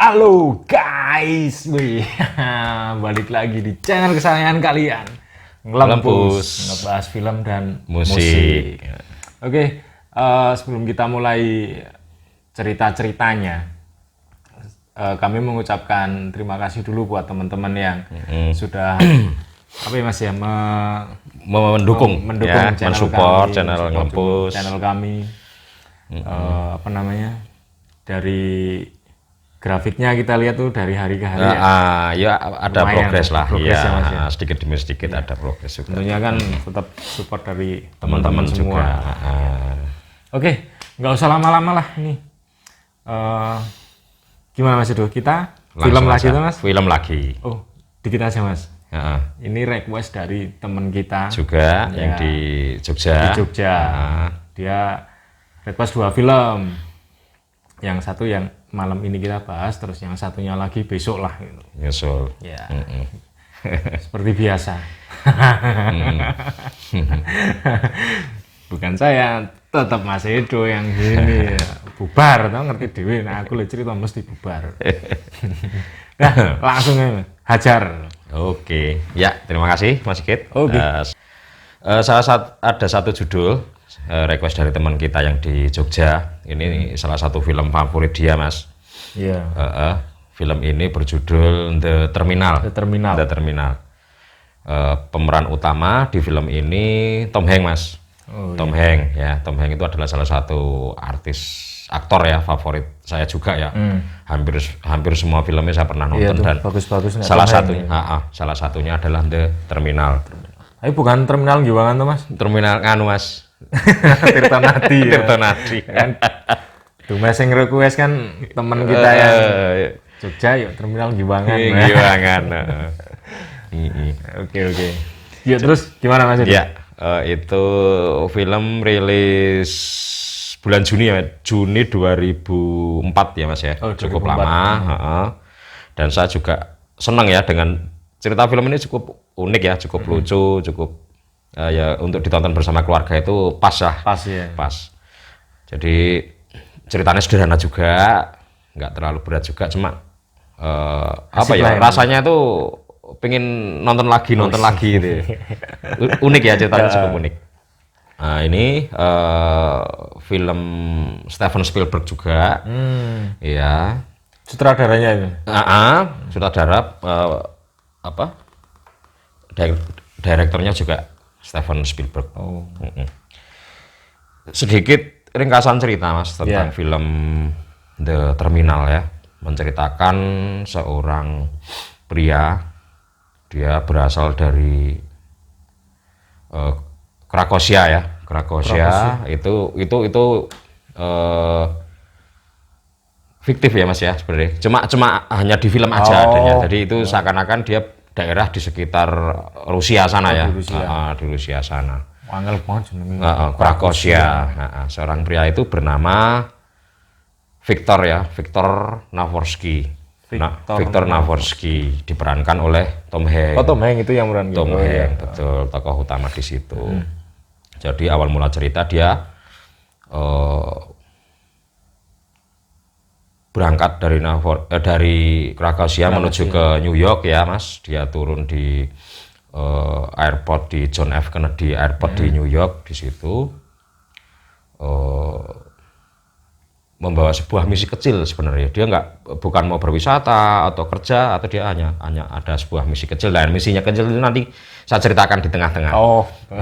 Halo guys, wih, balik lagi di channel kesayangan kalian, Ngelempus, ngebahas film dan musik. Oke, sebelum kita mulai cerita-ceritanya, kami mengucapkan terima kasih dulu buat teman-teman yang sudah apa ya mas ya, mendukung ya, mensupport channel Ngelempus, channel kami. Apa namanya, dari grafiknya kita lihat tuh dari hari ke hari ya ada progres lah ya, sedikit demi sedikit ya. Ada progres juga. Tentunya kan tetap support dari teman-teman semua. Oke, nggak usah lama-lama lah ini. Gimana mas Edo? Kita langsung film lagi tuh mas? Film lagi. Oh, dikit aja mas. Ini request dari teman kita juga ya, yang di Jogja. Di Jogja. Dia request 2 film. Yang satu yang malam ini kita bahas, terus yang satunya lagi besok lah gitu. Nyusul. Ya. Seperti biasa. Bukan saya, tetap Mas Edo yang gini. Bubar, tau ngerti dewe. Nah, aku cerita mesti bubar. Nah, langsung aja, hajar. Oke. Ya, terima kasih Mas Sigit. Oke. Ada satu judul request dari teman kita yang di Jogja. Ini salah satu film favorit dia mas. Iya. Film ini berjudul The Terminal. The Terminal. Pemeran utama di film ini Tom Hanks mas. Tom Hanks ya. Tom Hanks itu adalah salah satu aktor ya favorit saya juga ya. Hampir semua filmnya saya pernah nonton dan bagus-bagus. Salah satunya adalah The Terminal. Tapi bukan terminal Giwangan tuh mas. Terminal nganu mas. Tirtonadi ya. Tirtonadi kan. Tuh mas yang request kan teman kita yang Jogja yuk terminal Giwangan. Giwangan. Oke. Ya terus gimana mas? Ya itu film rilis bulan Juni ya, Juni 2004 ya mas ya. Cukup 2004. Lama. Dan saya juga senang ya dengan cerita film ini, cukup unik ya, cukup lucu, cukup ya untuk ditonton bersama keluarga itu pas lah. Pas. Jadi ceritanya sederhana juga, nggak terlalu berat juga, cuma apa ya, rasanya itu pengen nonton lagi gitu. Unik ya, ceritanya cukup unik. Nah ini film Steven Spielberg juga. Ya. Sutradaranya itu. Sutradara direkturnya juga Steven Spielberg. Sedikit ringkasan cerita mas tentang film The Terminal ya, menceritakan seorang pria, dia berasal dari Krakosia ya. Krakosia itu fiktif ya mas ya sebenarnya. Cuma hanya di film aja adanya. Jadi itu seakan-akan dia daerah di sekitar Rusia sana ya. Di Rusia sana. Angel banget jenenge. Krakosia. Seorang pria itu bernama Victor ya, Victor Navorsky. Victor Navorsky diperankan oleh Tom Hanks. Tom Hanks itu yang merankan. Tom Hanks, betul, tokoh utama di situ. Jadi awal mula cerita dia berangkat dari Krakosia menuju ke New York ya mas. Dia turun di airport di John F. Kennedy Airport di New York. Di situ membawa sebuah misi kecil sebenarnya. Dia bukan mau berwisata atau kerja, atau dia hanya ada sebuah misi kecil, dan misinya kecil itu nanti saya ceritakan di tengah-tengah.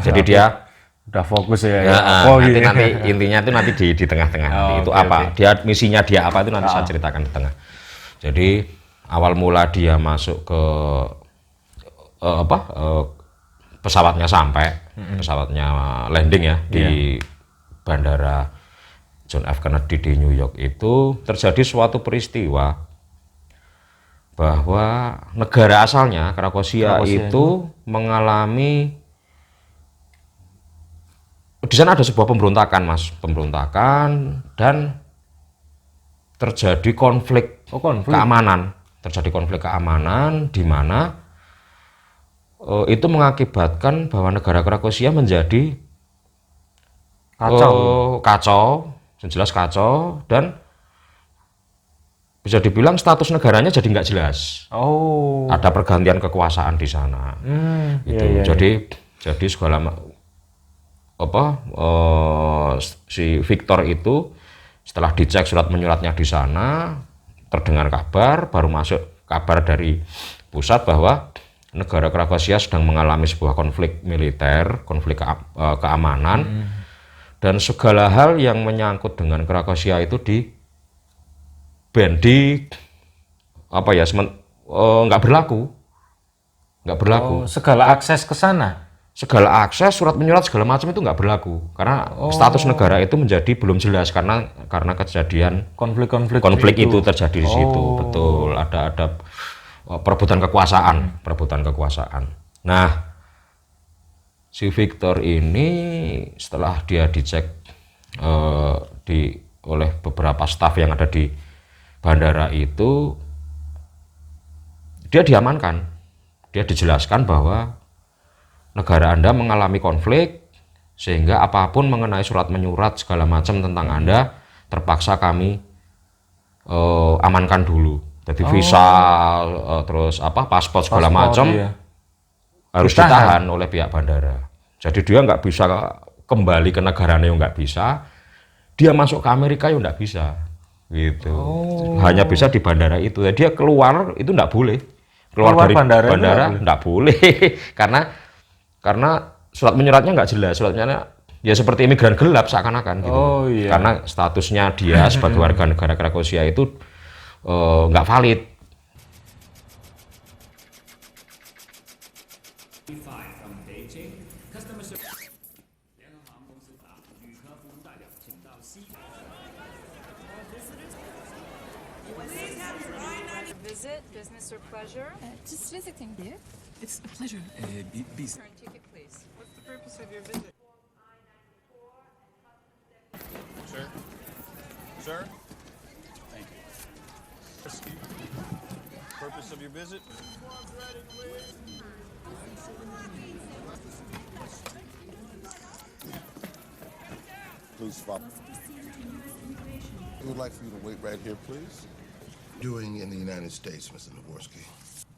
Jadi dia udah fokus ya. Nanti intinya itu nanti di tengah-tengah. Itu apa? Dia misinya dia apa itu nanti saya ceritakan di tengah. Jadi awal mula dia masuk ke pesawatnya pesawatnya landing ya di bandara John F. Kennedy di New York, itu terjadi suatu peristiwa bahwa negara asalnya Krakosia itu mengalami, di sana ada sebuah pemberontakan mas, dan terjadi konflik keamanan, di mana itu mengakibatkan bahwa negara Krakosia menjadi kacau, jelas kacau, dan bisa dibilang status negaranya jadi nggak jelas. Oh. Ada pergantian kekuasaan di sana. Gitu. Iya. Jadi segala si Victor itu setelah dicek surat menyuratnya di sana, terdengar kabar, baru masuk kabar dari pusat bahwa negara Krakosia sedang mengalami sebuah konflik militer, konflik keamanan, dan segala hal yang menyangkut dengan Krakosia itu nggak berlaku. Segala akses ke sana. Segala akses, surat menyurat segala macam itu nggak berlaku karena status negara itu menjadi belum jelas karena kejadian konflik itu terjadi di situ. Betul, ada perebutan kekuasaan. Nah, si Victor ini setelah dia dicek oleh beberapa staf yang ada di bandara itu, dia diamankan. Dia dijelaskan bahwa negara Anda mengalami konflik, sehingga apapun mengenai surat menyurat segala macam tentang Anda terpaksa kami amankan dulu. Jadi visa, terus paspor segala macam harus ditahan oleh pihak bandara. Jadi dia nggak bisa kembali ke negaranya, nggak bisa. Dia masuk ke Amerika ya nggak bisa, gitu. Hanya bisa di bandara itu. Jadi dia keluar itu nggak boleh. Keluar dari bandara nggak boleh karena surat menyuratnya nggak jelas. Suratnya ya seperti imigran gelap seakan-akan gitu. Karena statusnya dia sebagai warga negara Krakosia itu nggak valid. Visit, business or pleasure? Just visiting, dear. It's a pleasure. Return ticket, please. What's the purpose of your visit? Sir? Thank you. Purpose of your visit? Please stop. We would like for you to wait right here, please. Doing in the United States, Mr. Navorsky.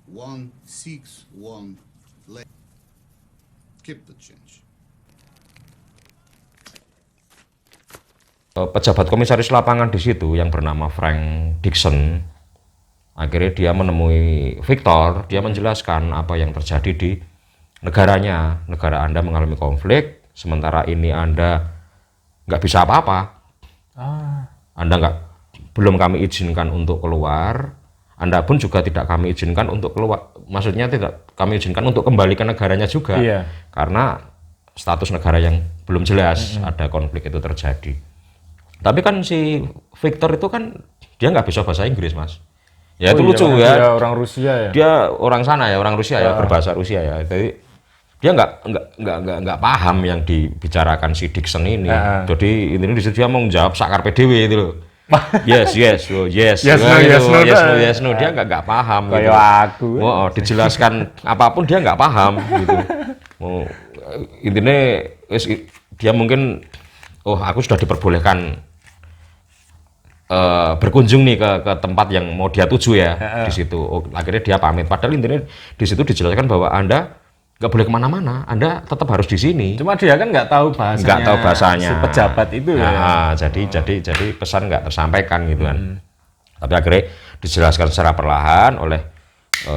161 left. Keep the change. Pejabat komisaris lapangan di situ yang bernama Frank Dixon, akhirnya dia menemui Victor. Dia menjelaskan apa yang terjadi di negaranya. Negara Anda mengalami konflik, sementara ini Anda nggak bisa apa-apa. Anda belum kami izinkan untuk keluar. Anda pun juga tidak kami izinkan untuk keluar. Maksudnya tidak kami izinkan untuk kembali ke negaranya juga. Karena status negara yang belum jelas, ada konflik itu terjadi. Tapi kan si Victor itu kan dia nggak bisa bahasa Inggris, Mas. Ya itu lucu ya. Dia orang Rusia ya. Dia orang sana ya, orang Rusia ya, berbahasa Rusia ya. Jadi dia nggak paham yang dibicarakan si Dixon ini. Jadi ini dia mau menjawab sakar PDW itu loh. Yes, no. Dia nggak paham. Kayak gitu. aku. Dijelaskan apapun dia nggak paham gitu. Intinya dia mungkin aku sudah diperbolehkan berkunjung nih ke tempat yang mau dia tuju ya di situ. Akhirnya dia pamit. Padahal intinya di situ dijelaskan bahwa Anda nggak boleh kemana-mana, Anda tetap harus di sini. Cuma dia kan nggak tahu bahasanya. Si pejabat itu ya. Jadi pesan nggak tersampaikan gitu kan. Tapi akhirnya dijelaskan secara perlahan oleh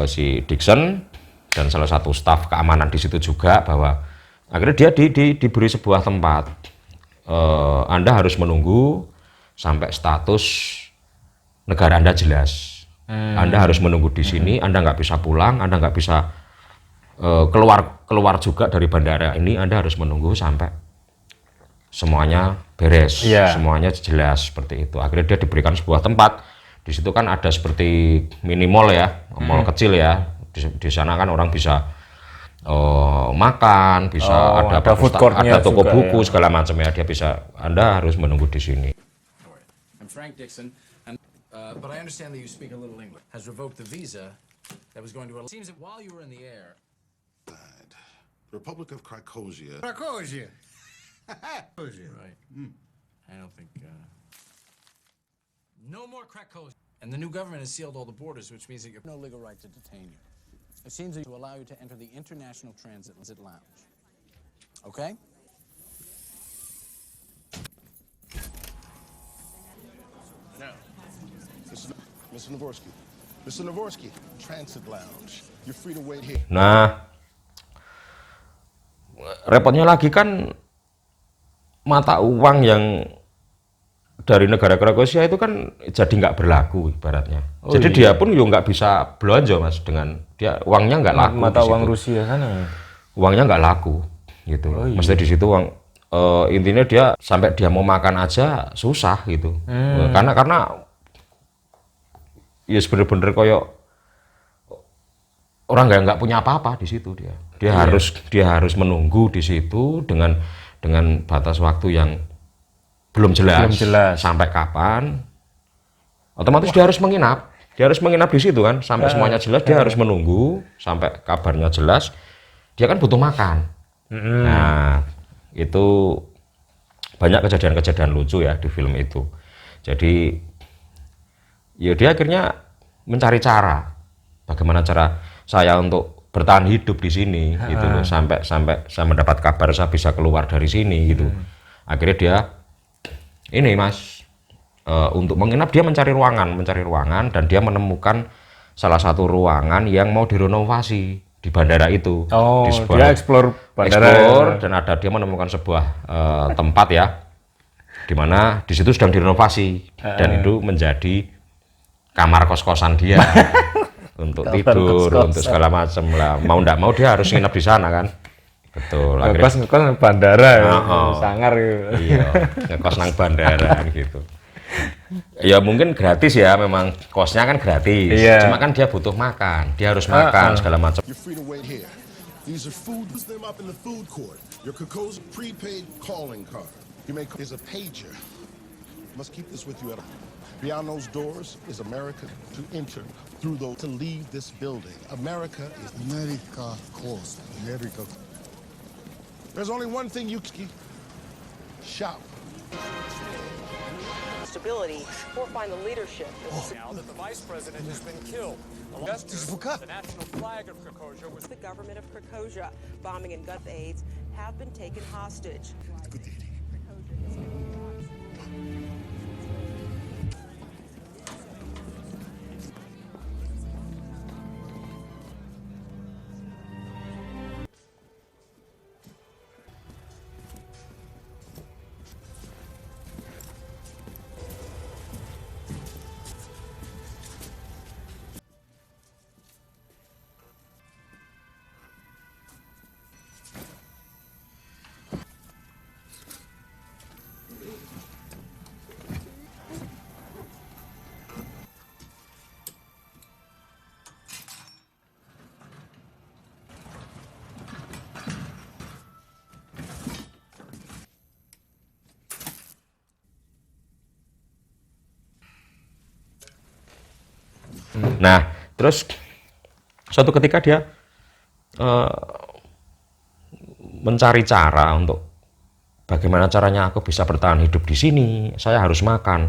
si Dixon dan salah satu staf keamanan di situ juga bahwa akhirnya dia diberi sebuah tempat. Anda harus menunggu sampai status negara Anda jelas. Anda harus menunggu di sini. Anda nggak bisa pulang. Anda nggak bisa keluar juga dari bandara ini. Anda harus menunggu sampai semuanya beres, semuanya jelas seperti itu. Akhirnya dia diberikan sebuah tempat. Di situ kan ada seperti mini mall ya, mall kecil ya. Di sana kan orang bisa makan, bisa ada toko buku ya. Segala macam ya. Dia bisa. Anda harus menunggu di sini. I'm Frank Dixon, but I understand that you speak a little English. Has revoked the visa that was going to. It seems that while you were in the air. The Republic of Krakosia. Krakosia. Right. I don't think. No more Krakosia. And the new government has sealed all the borders, which means that you have no legal right to detain you. It seems to allow you to enter the International Transit Lounge. Okay? Now, Mr. Navorsky. Mr. Navorsky, Transit Lounge. You're free to wait here. Nah, repotnya lagi kan mata uang yang dari negara Kroasia itu kan jadi nggak berlaku ibaratnya. Jadi dia pun juga nggak bisa belanja mas dengan dia uangnya nggak laku. Mata uang Rusia sana. Uangnya nggak laku gitu. Maksudnya di situ uang intinya dia sampai dia mau makan aja susah gitu. Karena ya bener-bener koyok orang nggak punya apa-apa di situ dia. Dia harus menunggu di situ dengan batas waktu yang belum jelas sampai kapan. Otomatis dia harus menginap di situ kan sampai semuanya jelas. Dia harus menunggu sampai kabarnya jelas. Dia kan butuh makan. Nah itu banyak kejadian-kejadian lucu ya di film itu. Jadi ya dia akhirnya mencari cara bagaimana cara saya untuk bertahan hidup di sini gitu loh sampai saya mendapat kabar saya bisa keluar dari sini gitu. Akhirnya dia ini mas untuk menginap dia mencari ruangan dan dia menemukan salah satu ruangan yang mau direnovasi di bandara itu. Oh, di sebuah, dia explore bandara. Dan dia menemukan sebuah tempat ya di mana di situ sedang direnovasi dan itu menjadi kamar kos-kosan dia untuk tidur, untuk segala macam lah. Mau ndak mau dia harus nginep di sana kan. Betul. Ngekos bandara ya, sangar gitu. Iya, ngekos nang bandara gitu. Ya mungkin gratis ya, memang kosnya kan gratis. Cuma kan dia butuh makan, dia harus makan segala macam. You're free to wait here. These are food. Use them up in the food court. Your Koko's prepaid calling card. You may is a pager. You must keep this with you at all. Beyond those doors is America to enter. Through those to leave this building. America is America cost. America. There's only one thing you can shop. Stability or find the leadership. Now that the vice president has been killed. The national flag of Krakosia was The government of Krakosia bombing and gun aides have been taken hostage. Nah, terus suatu ketika dia mencari cara untuk bagaimana caranya aku bisa bertahan hidup di sini. Saya harus makan.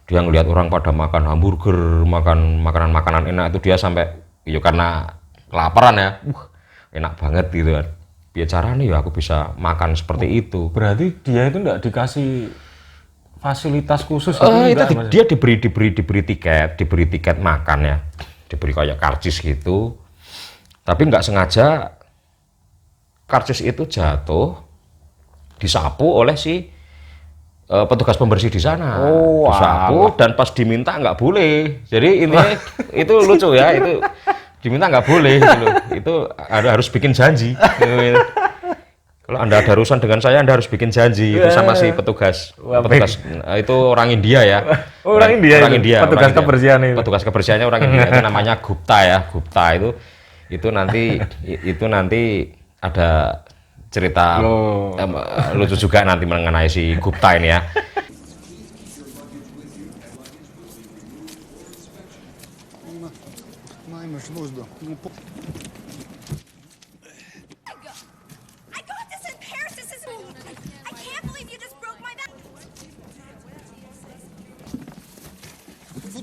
Dia ngelihat orang pada makan hamburger, makan makanan enak itu dia sampai ya karena kelaparan ya. Enak banget gitu kan. Biar caranya ya aku bisa makan seperti itu. Berarti dia itu enggak dikasih fasilitas khusus dia diberi tiket makan ya, diberi kayak karcis gitu, tapi nggak sengaja karcis itu jatuh disapu oleh si petugas pembersih di sana, disapu dan pas diminta nggak boleh. Jadi intinya itu lucu ya, itu diminta nggak boleh gitu loh. Itu harus bikin janji gitu. Kalau Anda ada urusan dengan saya, Anda harus bikin janji itu sama si petugas itu orang India ya. Orang India. Petugas kebersihan itu. Petugas kebersihannya orang India itu namanya Gupta ya. Gupta itu nanti ada cerita lucu juga nanti mengenai si Gupta ini ya.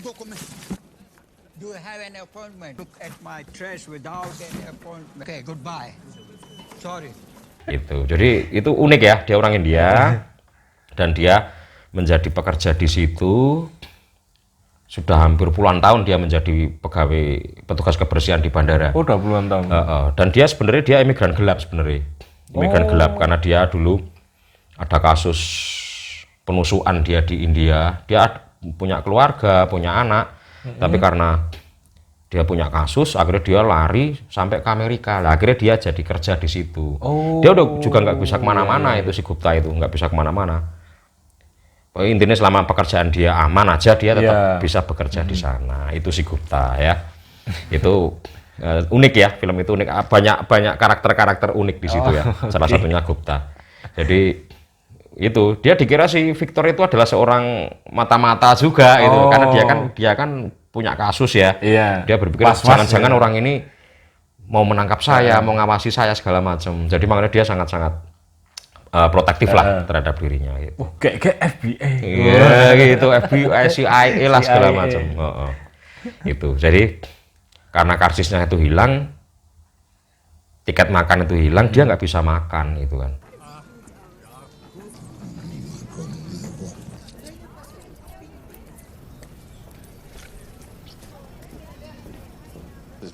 Do you have an appointment? Look at my trash without an appointment. Okay, goodbye. Sorry. Itu. Jadi itu unik ya, dia orang India dan dia menjadi pekerja di situ sudah hampir puluhan tahun dia menjadi pegawai petugas kebersihan di bandara. Oh, udah puluhan tahun. Dan dia sebenarnya dia imigran gelap sebenarnya. Imigran gelap karena dia dulu ada kasus penusukan dia di India. Dia punya keluarga, punya anak. Tapi karena dia punya kasus, akhirnya dia lari sampai ke Amerika. Lah, akhirnya dia jadi kerja di situ. Dia udah juga nggak bisa kemana-mana itu si Gupta itu nggak bisa kemana-mana. Intinya selama pekerjaan dia aman aja dia tetap bisa bekerja di sana. Itu si Gupta ya. Itu unik ya, film itu unik. Banyak karakter-karakter unik di situ ya. Salah satunya Gupta. Jadi itu dia dikira si Victor itu adalah seorang mata-mata juga itu karena dia kan punya kasus ya. Dia berpikir jangan-jangan orang ini mau menangkap saya, mau ngawasi saya segala macam. Jadi makanya dia sangat-sangat protektif lah terhadap dirinya gitu. Kayak FBI. Iya gitu, FBI, CIA lah segala macam. Itu. Jadi karena karsisnya itu hilang, tiket makan itu hilang, dia nggak bisa makan gitu kan.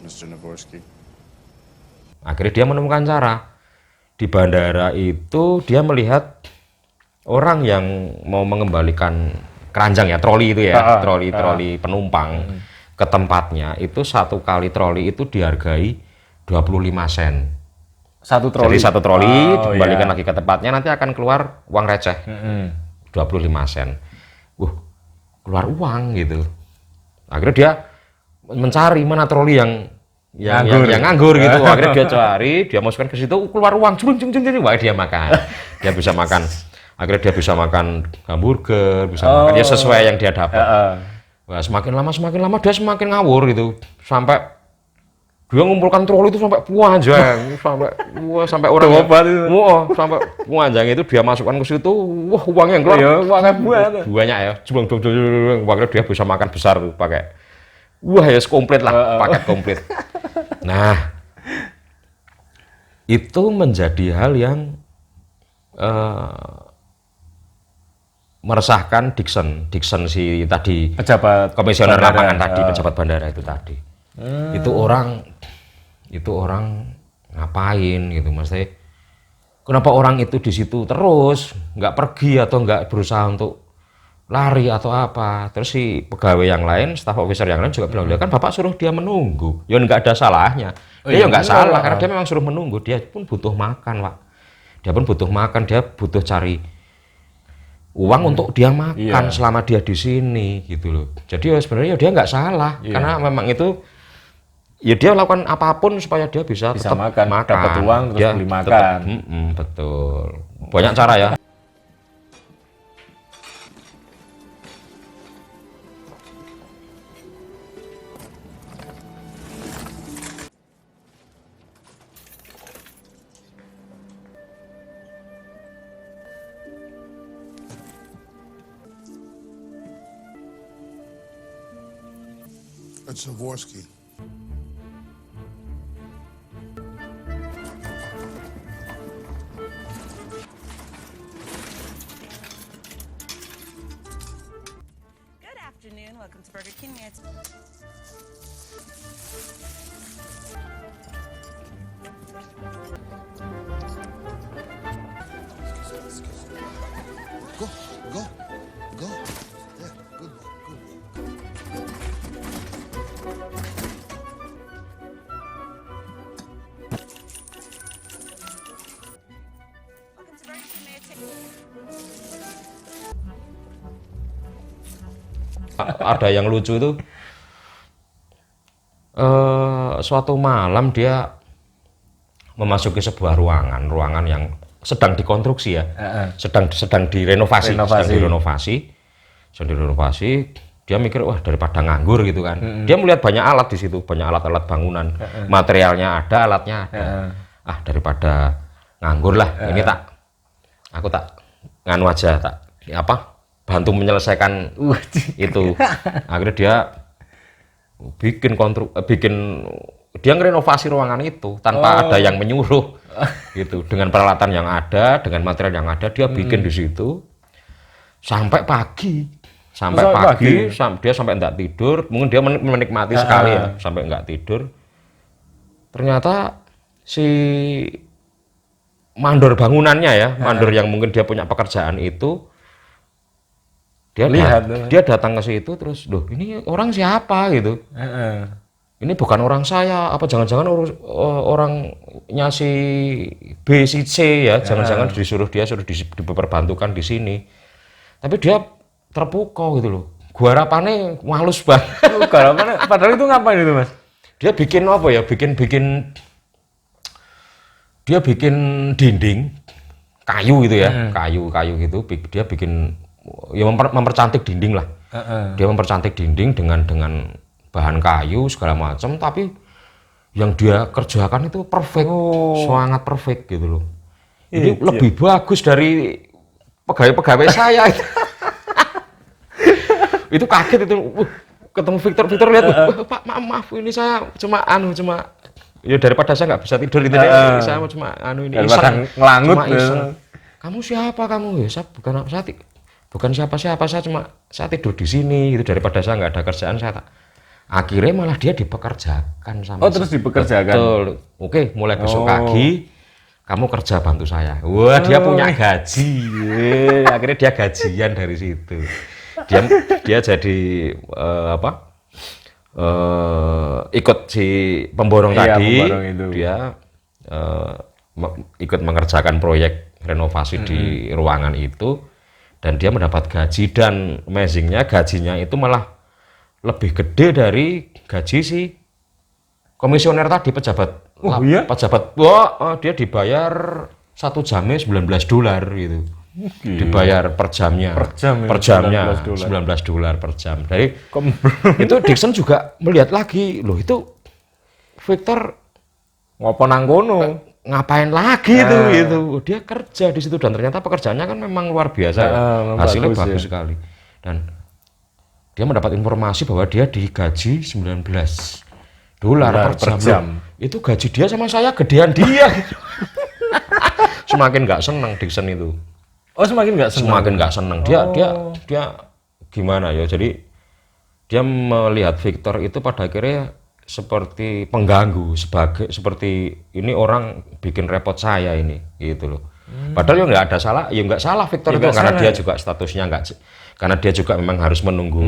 Mr. Navorsky. Akhirnya dia menemukan cara. Di bandara itu dia melihat orang yang mau mengembalikan keranjang ya, troli itu ya, troli penumpang ke tempatnya. Itu satu kali troli itu dihargai 25 sen. Satu troli. Jadi satu troli dikembalikan lagi ke tempatnya, nanti akan keluar uang receh. 25 sen. Keluar uang gitu. Akhirnya dia mencari mana troli yang nganggur gitu. Akhirnya dia cari, dia masukkan ke situ, keluar uang, wah dia makan. Dia bisa makan. Akhirnya dia bisa makan hamburger, bisa makan ya sesuai yang dia dapat. Wah, semakin lama dia semakin ngawur gitu. Sampai dia ngumpulkan troli itu sampai panjang, sampai orang sampai panjang itu dia masukkan ke situ, wah uang yang keluar. Banyak ya. Akhirnya dia bisa makan besar tuh pakai ya komplit lah, paket komplit. Nah, itu menjadi hal yang meresahkan Dixon si tadi pejabat komisioner lapangan tadi, pejabat bandara itu tadi. Itu orang ngapain gitu, maksudnya kenapa orang itu di situ terus nggak pergi atau nggak berusaha untuk lari atau apa. Terus si pegawai yang lain, staff officer yang lain juga bilang, kan bapak suruh dia menunggu. Ya nggak ada salahnya. Dia nggak salah karena dia memang suruh menunggu. Dia pun butuh makan, Pak. Dia pun butuh makan, dia butuh cari uang untuk dia makan selama dia di sini gitu loh. Jadi sebenarnya dia nggak salah karena memang itu ya dia lakukan apapun supaya dia bisa tetap makan, dapat uang terus beli makan. Betul. Banyak cara ya. It's Zavorsky. Good afternoon. Welcome to Burger King. Go. Yeah, good. Welcome to Burger King. Ada yang lucu itu suatu malam dia memasuki sebuah ruangan yang sedang dikonstruksi ya, sedang direnovasi. Dia mikir wah daripada nganggur gitu kan, dia melihat banyak alat di situ, banyak alat-alat bangunan, materialnya ada, alatnya ada. Daripada nganggur lah, ini aku tak nganu aja, bantu menyelesaikan itu. Akhirnya dia bikin dia ngerenovasi ruangan itu tanpa ada yang menyuruh gitu, dengan peralatan yang ada, dengan material yang ada, dia bikin di situ sampai pagi. Dia sampai enggak tidur, mungkin dia menikmati sekali ya, sampai enggak tidur. Ternyata si mandor bangunannya ya, mandor yang mungkin dia punya pekerjaan itu, dia datang ke situ terus, loh ini orang siapa gitu. Ini bukan orang saya, apa jangan-jangan orangnya si B, si C ya, jangan-jangan suruh diperbantukan di sini. Tapi dia terpukau gitu loh. Gua harapannya halus banget. Padahal itu ngapain itu, Mas? Dia bikin apa ya? Dia bikin dinding kayu gitu ya, kayu gitu. Dia bikin ya mempercantik dinding lah. Dia mempercantik dinding dengan bahan kayu segala macam, tapi yang dia kerjakan itu perfect, sangat perfect gitu loh. Ini lebih bagus dari pegawai saya itu. Itu kaget itu, ketemu Victor lihat, Pak maaf ini saya cuma ya daripada saya nggak bisa tidur gitu deh, saya cuma ini iseng, iseng. Kamu siapa kamu? Ya saya bukan siapa-siapa, saya tidur di sini gitu, daripada saya nggak ada kerjaan akhirnya malah dia dipekerjakan sama terus dipekerjakan. Betul. Oke, mulai besok pagi kamu kerja bantu saya. Wah, dia punya gaji. Akhirnya dia gajian dari situ. Dia jadi ikut si pemborong tadi. Dia ikut mengerjakan proyek renovasi di ruangan itu, dan dia mendapat gaji, dan amazingnya gajinya itu malah lebih gede dari gaji si komisioner tadi, pejabat. Dia dibayar 1 jamnya $19 gitu. Dibayar per jamnya. Per jamnya $19 per jam. Dari itu Dixon juga melihat lagi, loh itu Victor ngopo nang kono. Ngapain lagi itu? Dia kerja di situ, dan ternyata pekerjaannya kan memang luar biasa. Hasilnya bagus sekali. Dan dia mendapat informasi bahwa dia digaji $19 per jam. Itu gaji dia sama saya gedean dia. Semakin nggak senang Dixon itu. Semakin nggak senang. Dia gimana ya? Jadi dia melihat Victor itu pada akhirnya seperti pengganggu, seperti ini orang bikin repot saya ini, gitu loh. Padahal ya nggak salah Victor itu, karena dia juga statusnya karena dia juga memang harus menunggu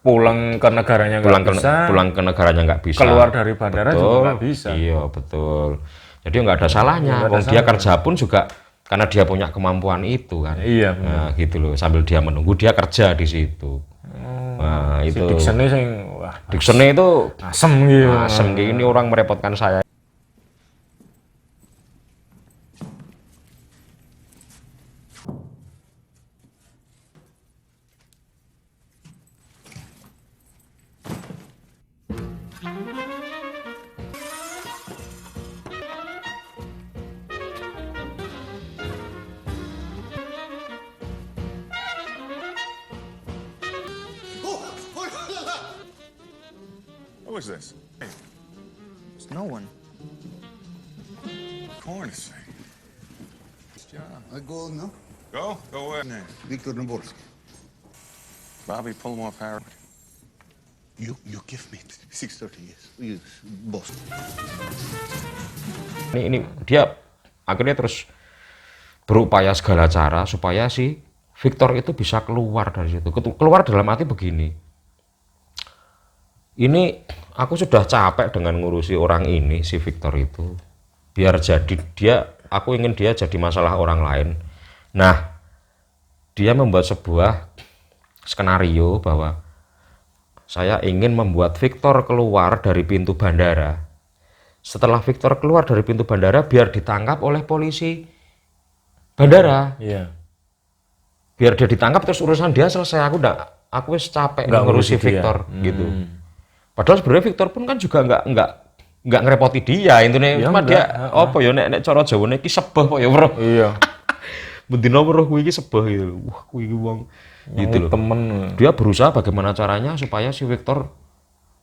pulang ke negaranya nggak bisa, keluar dari bandara juga nggak bisa. Iya betul. Jadi nggak ada salahnya. Dia kerja pun juga karena dia punya kemampuan itu kan. Iya. Nah, gitu loh. Sambil dia menunggu, dia kerja di situ. Nah itu. Dixon itu asem gitu. Asem gini, orang merepotkan saya. Who is this? There's no one. Cornice. I go now. Go away. Victor Naborsky. Bobby, pull him off Harry. You give me 630 years. You boss. Ini dia akhirnya terus berupaya segala cara supaya si Victor itu bisa keluar dari situ. Keluar dalam arti begini. Ini aku sudah capek dengan ngurusi orang ini, si Victor itu. Biar jadi aku ingin dia jadi masalah orang lain. Nah, dia membuat sebuah skenario bahwa saya ingin membuat Victor keluar dari pintu bandara. Setelah Victor keluar dari pintu bandara, biar ditangkap oleh polisi bandara. Iya. Biar dia ditangkap terus urusan dia selesai. Aku wis capek ngurusi Victor gitu. Padahal sebenarnya Victor pun kan juga nggak ngerepoti dia, intinya cuma dia apa ya nek cara Jawane iki sebeh kok ya, Bro. Iya. Bendino weruh kuwi iki sebah gitu. Wah, kuwi iki wong gitu loh. Temen. Dia berusaha bagaimana caranya supaya si Victor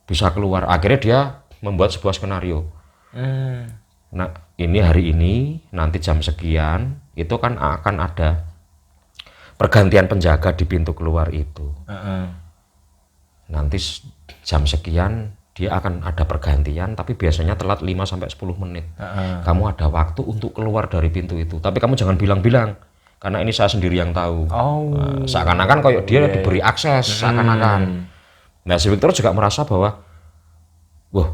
bisa keluar. Akhirnya dia membuat sebuah skenario. Nah, ini hari ini, nanti jam sekian, itu kan akan ada pergantian penjaga di pintu keluar itu. Nanti jam sekian dia akan ada pergantian, tapi biasanya telat 5-10 menit. Kamu ada waktu untuk keluar dari pintu itu, tapi kamu jangan bilang-bilang, karena ini saya sendiri yang tahu. Nah, seakan-akan kayak dia diberi akses, seakan-akan. Nah, si Victor juga merasa bahwa, wah,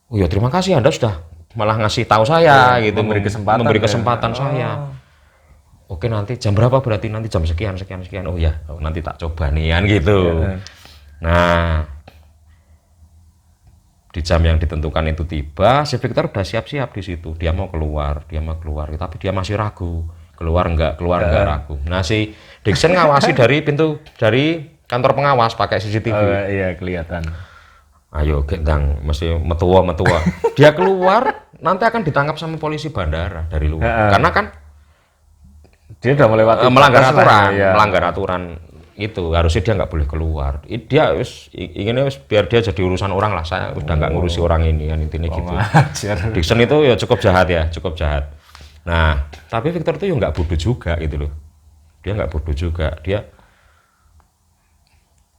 oh ya terima kasih Anda sudah malah ngasih tahu saya, gitu, memberi kesempatan saya. Oke, nanti jam berapa berarti? Nanti jam sekian. Oh ya, nanti tak coba nih kan gitu. Nah, di jam yang ditentukan itu tiba, si Victor udah siap-siap di situ. Dia mau keluar, tapi dia masih ragu. Keluar enggak ragu. Nah, si Dixon ngawasi dari kantor pengawas pakai CCTV. Iya, kelihatan. Ayo, gendang, mesti metua. Dia keluar, nanti akan ditangkap sama polisi bandara dari luar. Karena kan dia udah melewati melanggar aturan itu, harusnya dia nggak boleh keluar. Dia inginnya biar dia jadi urusan orang lah. Saya udah nggak ngurusi orang ini kan, intinya gitu. Dixon itu ya cukup jahat. Nah, tapi Victor itu ya nggak bodoh juga gitu loh. Dia nggak bodoh juga. Dia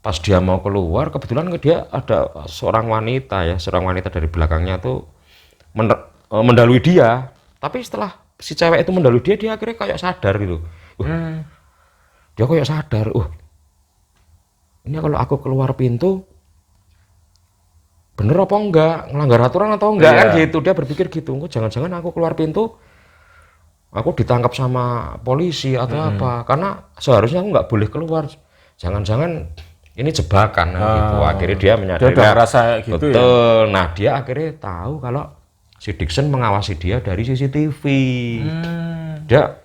pas dia mau keluar, kebetulan dia ada seorang wanita dari belakangnya tuh mendalui dia. Tapi setelah si cewek itu mendalui dia akhirnya kayak sadar gitu. Dia kayak sadar, ini kalau aku keluar pintu bener apa enggak, ngelanggar aturan atau enggak kan gitu. Dia berpikir gitu, jangan-jangan aku keluar pintu aku ditangkap sama polisi atau apa, karena seharusnya aku nggak boleh keluar, jangan-jangan ini jebakan gitu. Akhirnya dia menyadari, dia udah merasa gitu. Betul. Nah, dia akhirnya tahu kalau si Dixon mengawasi dia dari CCTV. Dia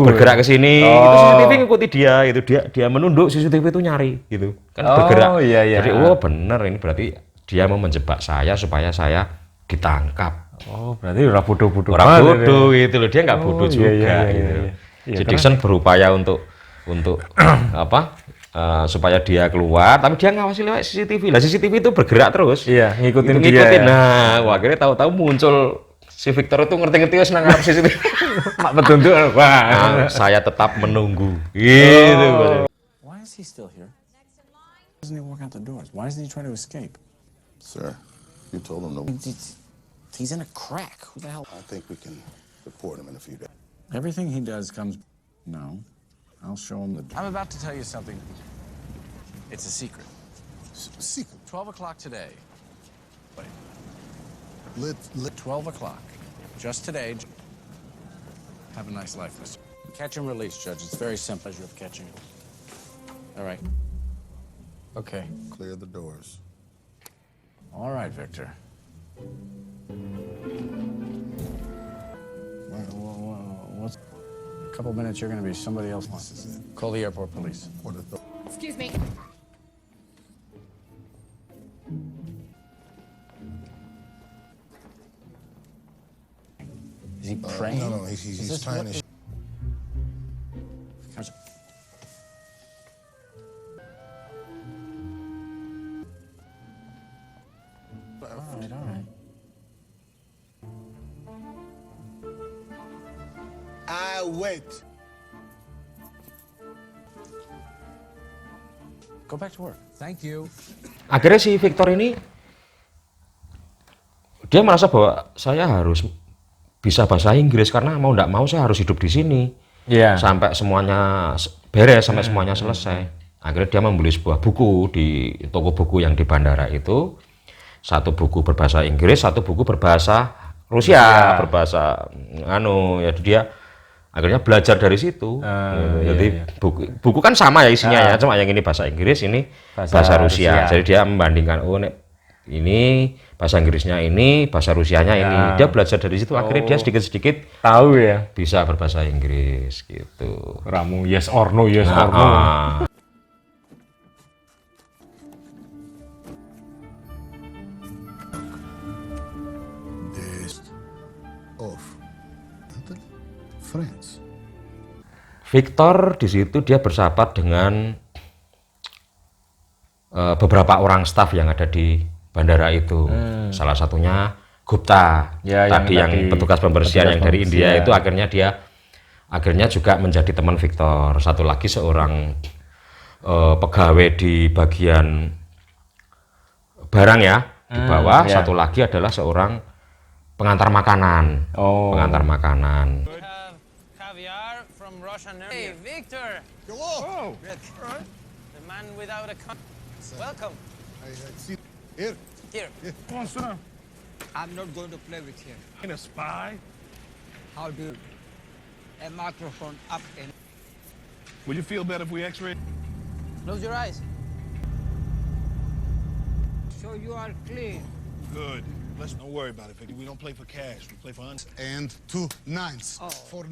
bergerak ke sini, itu CCTV ngikuti dia, itu dia menunduk, CCTV itu nyari gitu kan, bergerak. Jadi bener, ini berarti dia mau menjebak saya supaya saya ditangkap. Berarti udah bodoh gitu loh, dia nggak bodoh juga gitu. Si Dixon berupaya untuk apa, supaya dia keluar, tapi dia ngawasi lewat CCTV. Lah CCTV itu bergerak terus, ngikutin dia. Nah, akhirnya tahu-tahu muncul si Victor itu ngerti-ngerti wis nang ngarep CCTV. Mak petunjuk, nah, saya tetap menunggu. Gitu. Why is he still here? Why doesn't he walk out the doors? Why isn't he trying to escape? Sir, you told him no. He's in a crack. Who the hell? I think we can report him in a few days. Everything he does comes. No, I'll show him the. I'm about to tell you something. It's a secret. Secret. 12 o'clock today. Wait. Lit. 12 o'clock. Just today. Have a nice life, mister. Catch and release, Judge. It's very simple. Pleasure of catching. All right. Okay. Clear the doors. All right, Victor. What's a couple minutes? You're going to be somebody else. Call the airport police. Excuse me. Is he praying? No, he's trying to. All right. I wait. Go back to work. Thank you. Akhirnya si Victor ini dia merasa bahwa saya harus bisa bahasa Inggris karena mau nggak mau saya harus hidup di sini sampai semuanya beres, sampai semuanya selesai. Akhirnya dia membeli sebuah buku di toko buku yang di bandara itu, satu buku berbahasa Inggris, satu buku berbahasa Rusia, berbahasa ya dia akhirnya belajar dari situ. Jadi buku kan sama ya isinya ya, cuma yang ini bahasa Inggris, ini bahasa Rusia. Jadi dia membandingkan, ini bahasa Inggrisnya ini, bahasa Rusianya ini. Dia belajar dari situ, akhirnya dia sedikit-sedikit tahu ya, bisa berbahasa Inggris gitu. Ramu yes or no, yes or no. friends. Victor di situ dia bersahabat dengan beberapa orang staf yang ada di bandara itu. Salah satunya Gupta, tadi yang petugas pembersihan yang dari India itu akhirnya juga menjadi teman Victor. Satu lagi seorang pegawai di bagian barang ya di bawah. Satu lagi adalah seorang pengantar makanan. Pengantar makanan. We have caviar from Russian. Hey, Victor. Hello. The man without a welcome. I see. Here. Here. Come on, sir. I'm not going to play with him. Ain't a spy. How do you? A microphone up and. Would you feel better if we X-ray? Close your eyes. So you are clean. Good. Don't worry about it, Victor. We don't play for cash. We play for uns. And 2 nines. Oh. For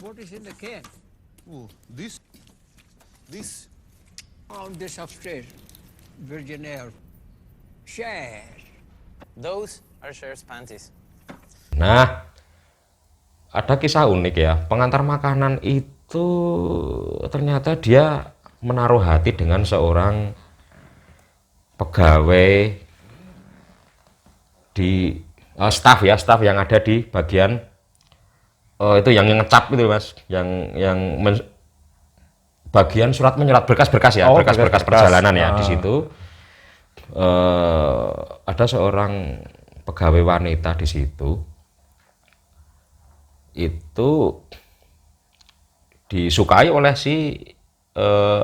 What is in the can? oh, this. On this upstairs, Virgin Air. Share. Those are Cher's panties. Nah, ada kisah unik ya. Pengantar makanan itu ternyata dia menaruh hati dengan seorang pegawai di staf yang ada di bagian itu yang ngecap itu Mas, yang bagian surat menyurat berkas-berkas ya, berkas-berkas perjalanan ya. Di situ ada seorang pegawai wanita di situ itu disukai oleh si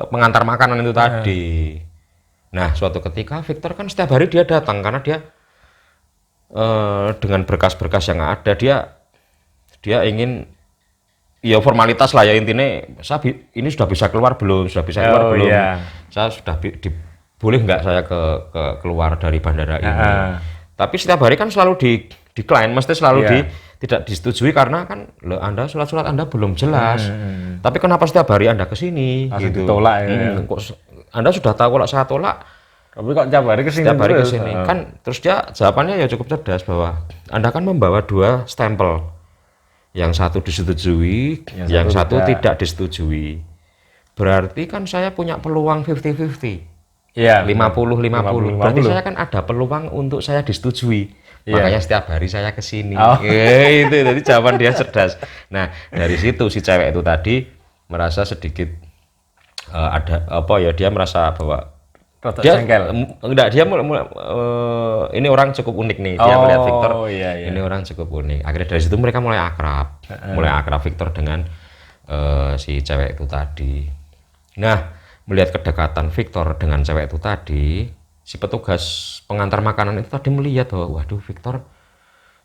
pengantar makanan itu tadi. Nah, suatu ketika Victor kan setiap hari dia datang karena dia dengan berkas-berkas yang ada dia ingin ya formalitas lah ya, intinya ini sudah bisa keluar belum, saya sudah boleh nggak saya ke keluar dari bandara ini. Tapi setiap hari kan selalu decline, mesti selalu tidak disetujui karena kan Anda surat-surat Anda belum jelas. Tapi kenapa setiap hari Anda ke sini gitu. Ditolak ya. Kok Anda sudah tahu kalau saya tolak, tapi kok tiap hari kesini? Setiap hari kesini. Kan terus dia jawabannya ya cukup cerdas bahwa Anda kan membawa 2 stempel. Yang satu disetujui, yang satu tidak disetujui. Berarti kan saya punya peluang 50-50. Iya. 50-50. Berarti saya kan ada peluang untuk saya disetujui. Makanya setiap hari saya kesini. Itu jadi jawaban dia cerdas. Nah, dari situ si cewek itu tadi merasa sedikit dia merasa bahwa dia ini orang cukup unik nih. Dia melihat Victor ini orang cukup unik. Akhirnya dari situ mereka mulai akrab. Mulai akrab Victor dengan si cewek itu tadi. Nah, melihat kedekatan Victor dengan cewek itu tadi, si petugas pengantar makanan itu tadi melihat bahwa waduh, Victor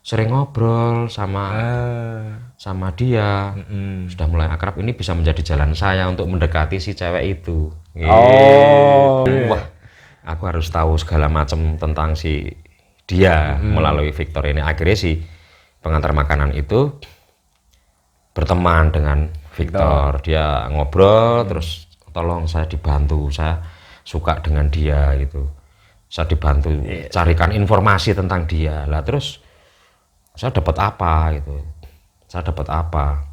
sering ngobrol sama dia, sudah mulai akrab, ini bisa menjadi jalan saya untuk mendekati si cewek itu. Wah, aku harus tahu segala macam tentang si dia melalui Victor ini. Akhirnya si pengantar makanan itu berteman dengan Victor. Dia ngobrol terus, tolong saya dibantu, saya suka dengan dia gitu. Saya dibantu carikan informasi tentang dia. Lah terus saya dapat apa gitu? Saya dapat apa?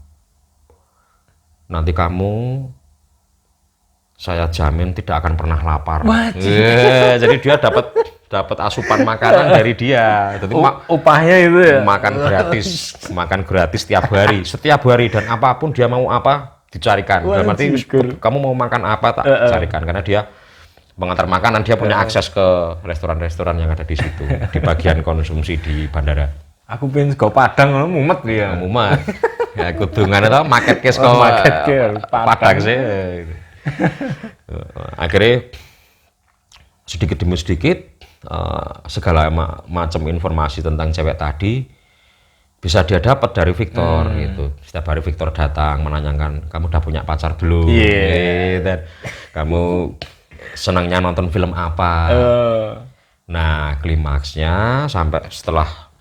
Nanti kamu, saya jamin tidak akan pernah lapar. Jadi dia dapat asupan makanan dari dia. Jadi upahnya itu ya. Makan gratis setiap hari dan apapun dia mau apa dicarikan. Berarti kamu mau makan apa tak carikan, karena dia pengantar makanan, dia punya akses ke restoran-restoran yang ada di situ di bagian konsumsi di bandara. Aku pengen sego Padang mumet dia. Mumet. Ya kudungan itu market case Padang sih. Akhirnya sedikit demi sedikit segala macam informasi tentang cewek tadi bisa dia dapat dari Victor gitu. Setiap hari Victor datang menanyakan, kamu udah punya pacar belum? Dan kamu senangnya nonton film apa? Nah, klimaksnya sampai setelah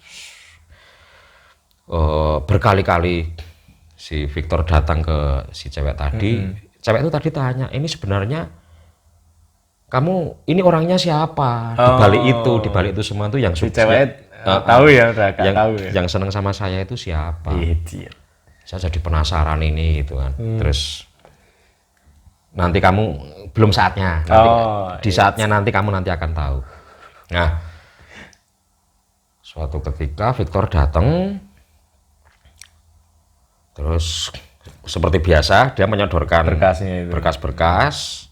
berkali-kali si Victor datang ke si cewek tadi, cewek itu tadi tanya, ini sebenarnya kamu ini orangnya siapa? Di balik itu semua itu yang si cewek tahu ya, yang senang sama saya itu siapa? saya jadi penasaran ini gitu kan. Terus nanti kamu belum saatnya, nanti, di saatnya nanti kamu nanti akan tahu. Nah, suatu ketika Victor datang, terus seperti biasa dia menyodorkan berkas-berkas.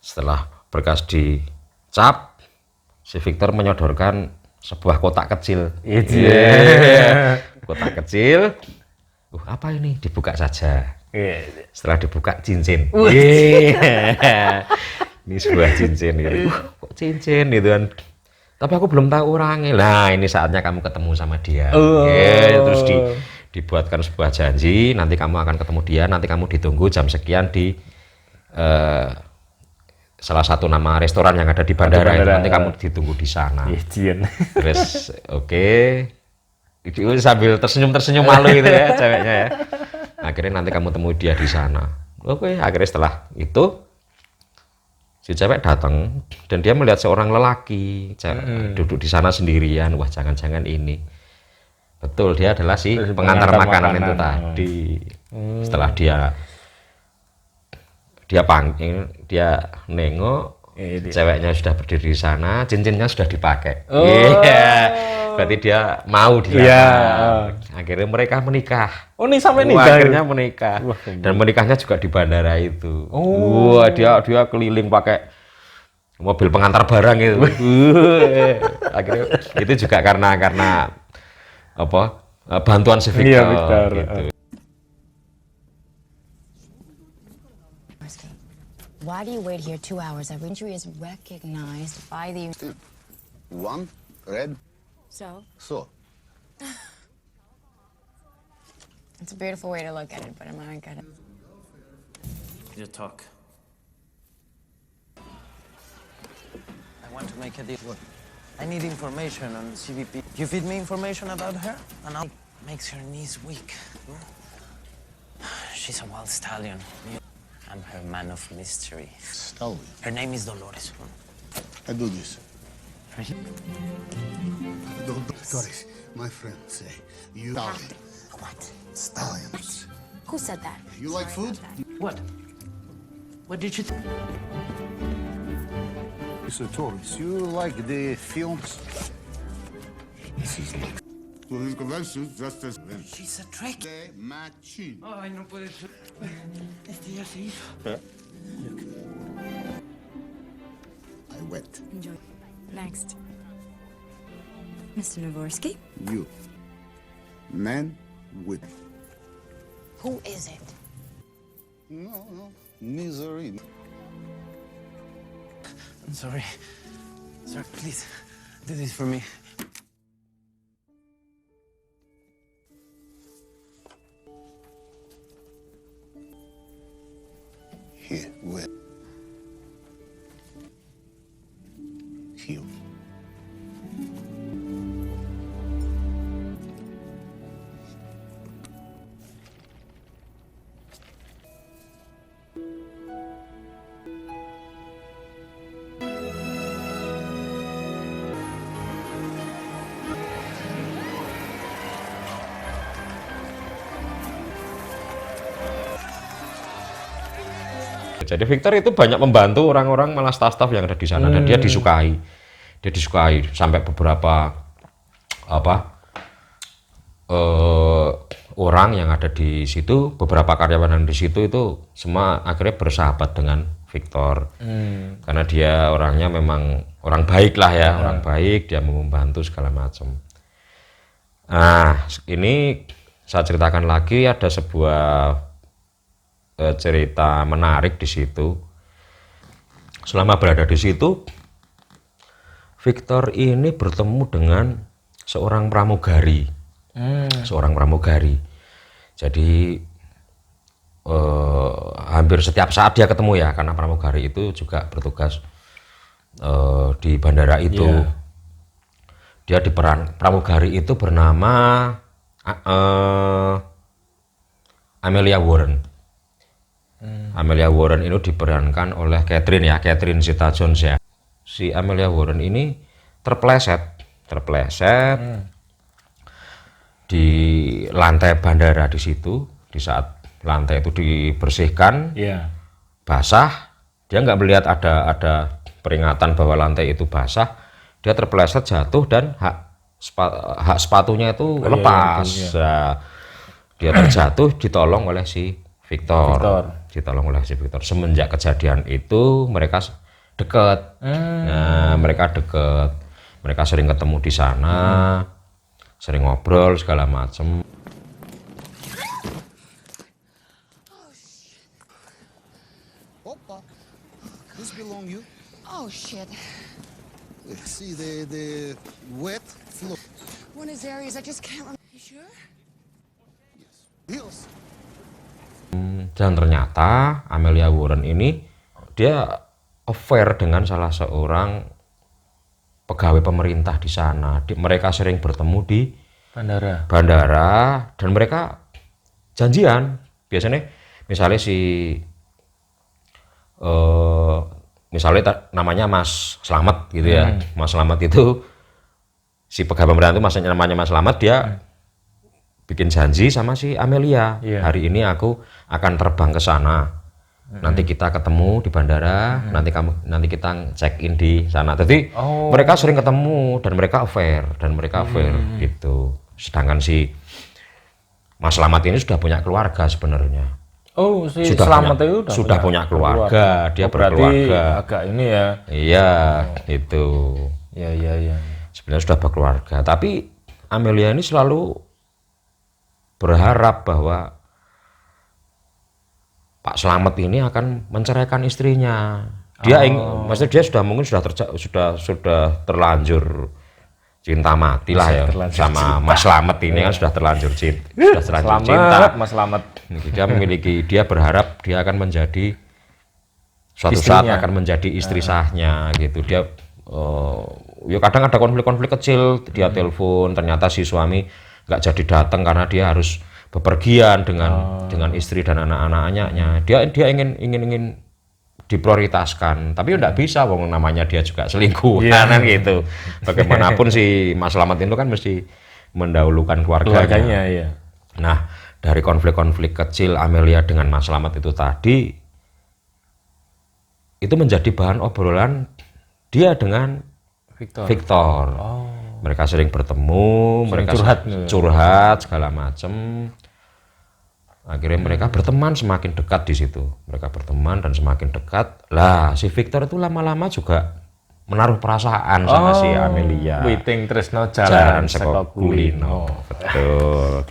Setelah berkas dicap, si Victor menyodorkan sebuah kotak kecil. Kotak kecil. Apa ini? Dibuka saja. Setelah dibuka cincin. Ini sebuah cincin. Kok cincin gitu kan? Tapi aku belum tahu orangnya. Nah, ini saatnya kamu ketemu sama dia. Terus dibuatkan sebuah janji. Nanti kamu akan ketemu dia. Nanti kamu ditunggu jam sekian di salah satu nama restoran yang ada di bandara itu. Nanti kamu ditunggu di sana. Terus sambil tersenyum malu gitu ya ceweknya ya. Akhirnya nanti kamu temui dia di sana. Akhirnya setelah itu si cewek datang dan dia melihat seorang lelaki duduk di sana sendirian. Wah, jangan-jangan ini. Betul, dia adalah si pengantar makanan itu tadi. Setelah dia panggil, dia nengok, ceweknya sudah berdiri di sana, cincinnya sudah dipakai. Berarti dia mau akhirnya mereka menikah. Ini sampai nikah. Akhirnya menikah. Dan menikahnya juga di bandara itu. Dia keliling pakai mobil pengantar barang itu. Akhirnya itu juga karena bantuan si Victor. Gitu. Why do you wait here 2 hours? Every entry is recognized by the... One, red. So? It's a beautiful way to look at it, but I'm not gonna... You talk. I want to make a deal. I need information on CVP. You feed me information about her, and I'll makes her knees weak. She's a wild stallion. I'm her man of mystery. Stallion. Her name is Dolores. I do this. Doris, my friend say you stallion. What? Stallions. Who said that? You like food? What? What did you think? Mr. Torres, you like the films? This is like... Well, his convention just as... She's a trick. Machine. Ay, no puede ser. Ya se hizo. I went. Enjoy. Next. Mr. Navorsky? You. Man with... Who is it? No. Misery. I'm sorry. Sir, please, do this for me. Here, where? Here. Jadi Victor itu banyak membantu orang-orang, malah staf-staf yang ada di sana, dan dia disukai. Dia disukai sampai beberapa orang yang ada di situ, beberapa karyawan yang di situ itu semua akhirnya bersahabat dengan Victor. Karena dia orangnya memang orang baik lah ya, orang baik, dia mau membantu segala macam. Nah, ini saya ceritakan lagi, ada sebuah cerita menarik di situ. Selama berada di situ, Victor ini bertemu dengan seorang pramugari. Seorang pramugari. Jadi hampir setiap saat dia ketemu ya, karena pramugari itu juga bertugas di bandara itu. Dia diperan pramugari itu bernama Amelia Warren. Amelia Warren itu diperankan oleh Catherine Zeta-Jones ya. Si Amelia Warren ini terpleset di lantai bandara di situ, di saat lantai itu dibersihkan, basah, dia nggak melihat ada peringatan bahwa lantai itu basah, dia terpeleset jatuh dan hak sepatunya itu lepas. Nah, dia terjatuh, ditolong oleh si Victor. Ditolong oleh si Victor. Semenjak kejadian itu mereka dekat. Nah, mereka dekat. Mereka sering ketemu di sana, sering ngobrol segala macem. Opa, this belong you. Oh shit. See the wet floor. One of these areas I just can't remember. You sure? Yes. Dan ternyata Amelia Warren ini dia affair dengan salah seorang pegawai pemerintah di sana. Mereka sering bertemu di bandara dan mereka janjian. Biasanya misalnya misalnya namanya Mas Slamet gitu ya. Mas Slamet itu si pegawai pemerintah itu namanya Mas Slamet, dia bikin janji sama si Amelia. Hari ini aku akan terbang ke sana. Nanti kita ketemu di bandara, nanti kita check in di sana. Jadi mereka sering ketemu dan mereka affair gitu. Sedangkan si Mas Slamet ini sudah punya keluarga sebenarnya. Oh, si Slamet itu sudah punya keluarga. Dia berkeluarga. Agak ini ya. Iya, itu. Iya. Sebenarnya sudah berkeluarga, tapi Amelia ini selalu berharap bahwa Pak Slamet ini akan menceraikan istrinya. Dia maksudnya dia sudah terlanjur cinta mati lah ya sama Mas Slamet ini kan sudah terlanjur cinta. Mas Slamet. Dia berharap dia akan menjadi suatu saat akan menjadi istri sahnya gitu. Dia ya kadang ada konflik-konflik kecil, dia telepon, ternyata si suami nggak jadi datang karena dia harus bepergian dengan istri dan anak-anaknya. Dia ingin diprioritaskan, tapi nggak bisa, wong namanya dia juga selingkuh kan gitu. Bagaimanapun si Mas Slamet itu kan mesti mendahulukan keluarganya. Nah, dari konflik-konflik kecil Amelia dengan Mas Slamet itu tadi, itu menjadi bahan obrolan dia dengan Victor. Mereka sering bertemu, mereka curhat segala macam. Akhirnya mereka berteman, semakin dekat di situ. Mereka berteman dan semakin dekat. Lah, si Victor itu lama-lama juga menaruh perasaan sama si Amelia. Witing tresno jalan saka kulino. Betul.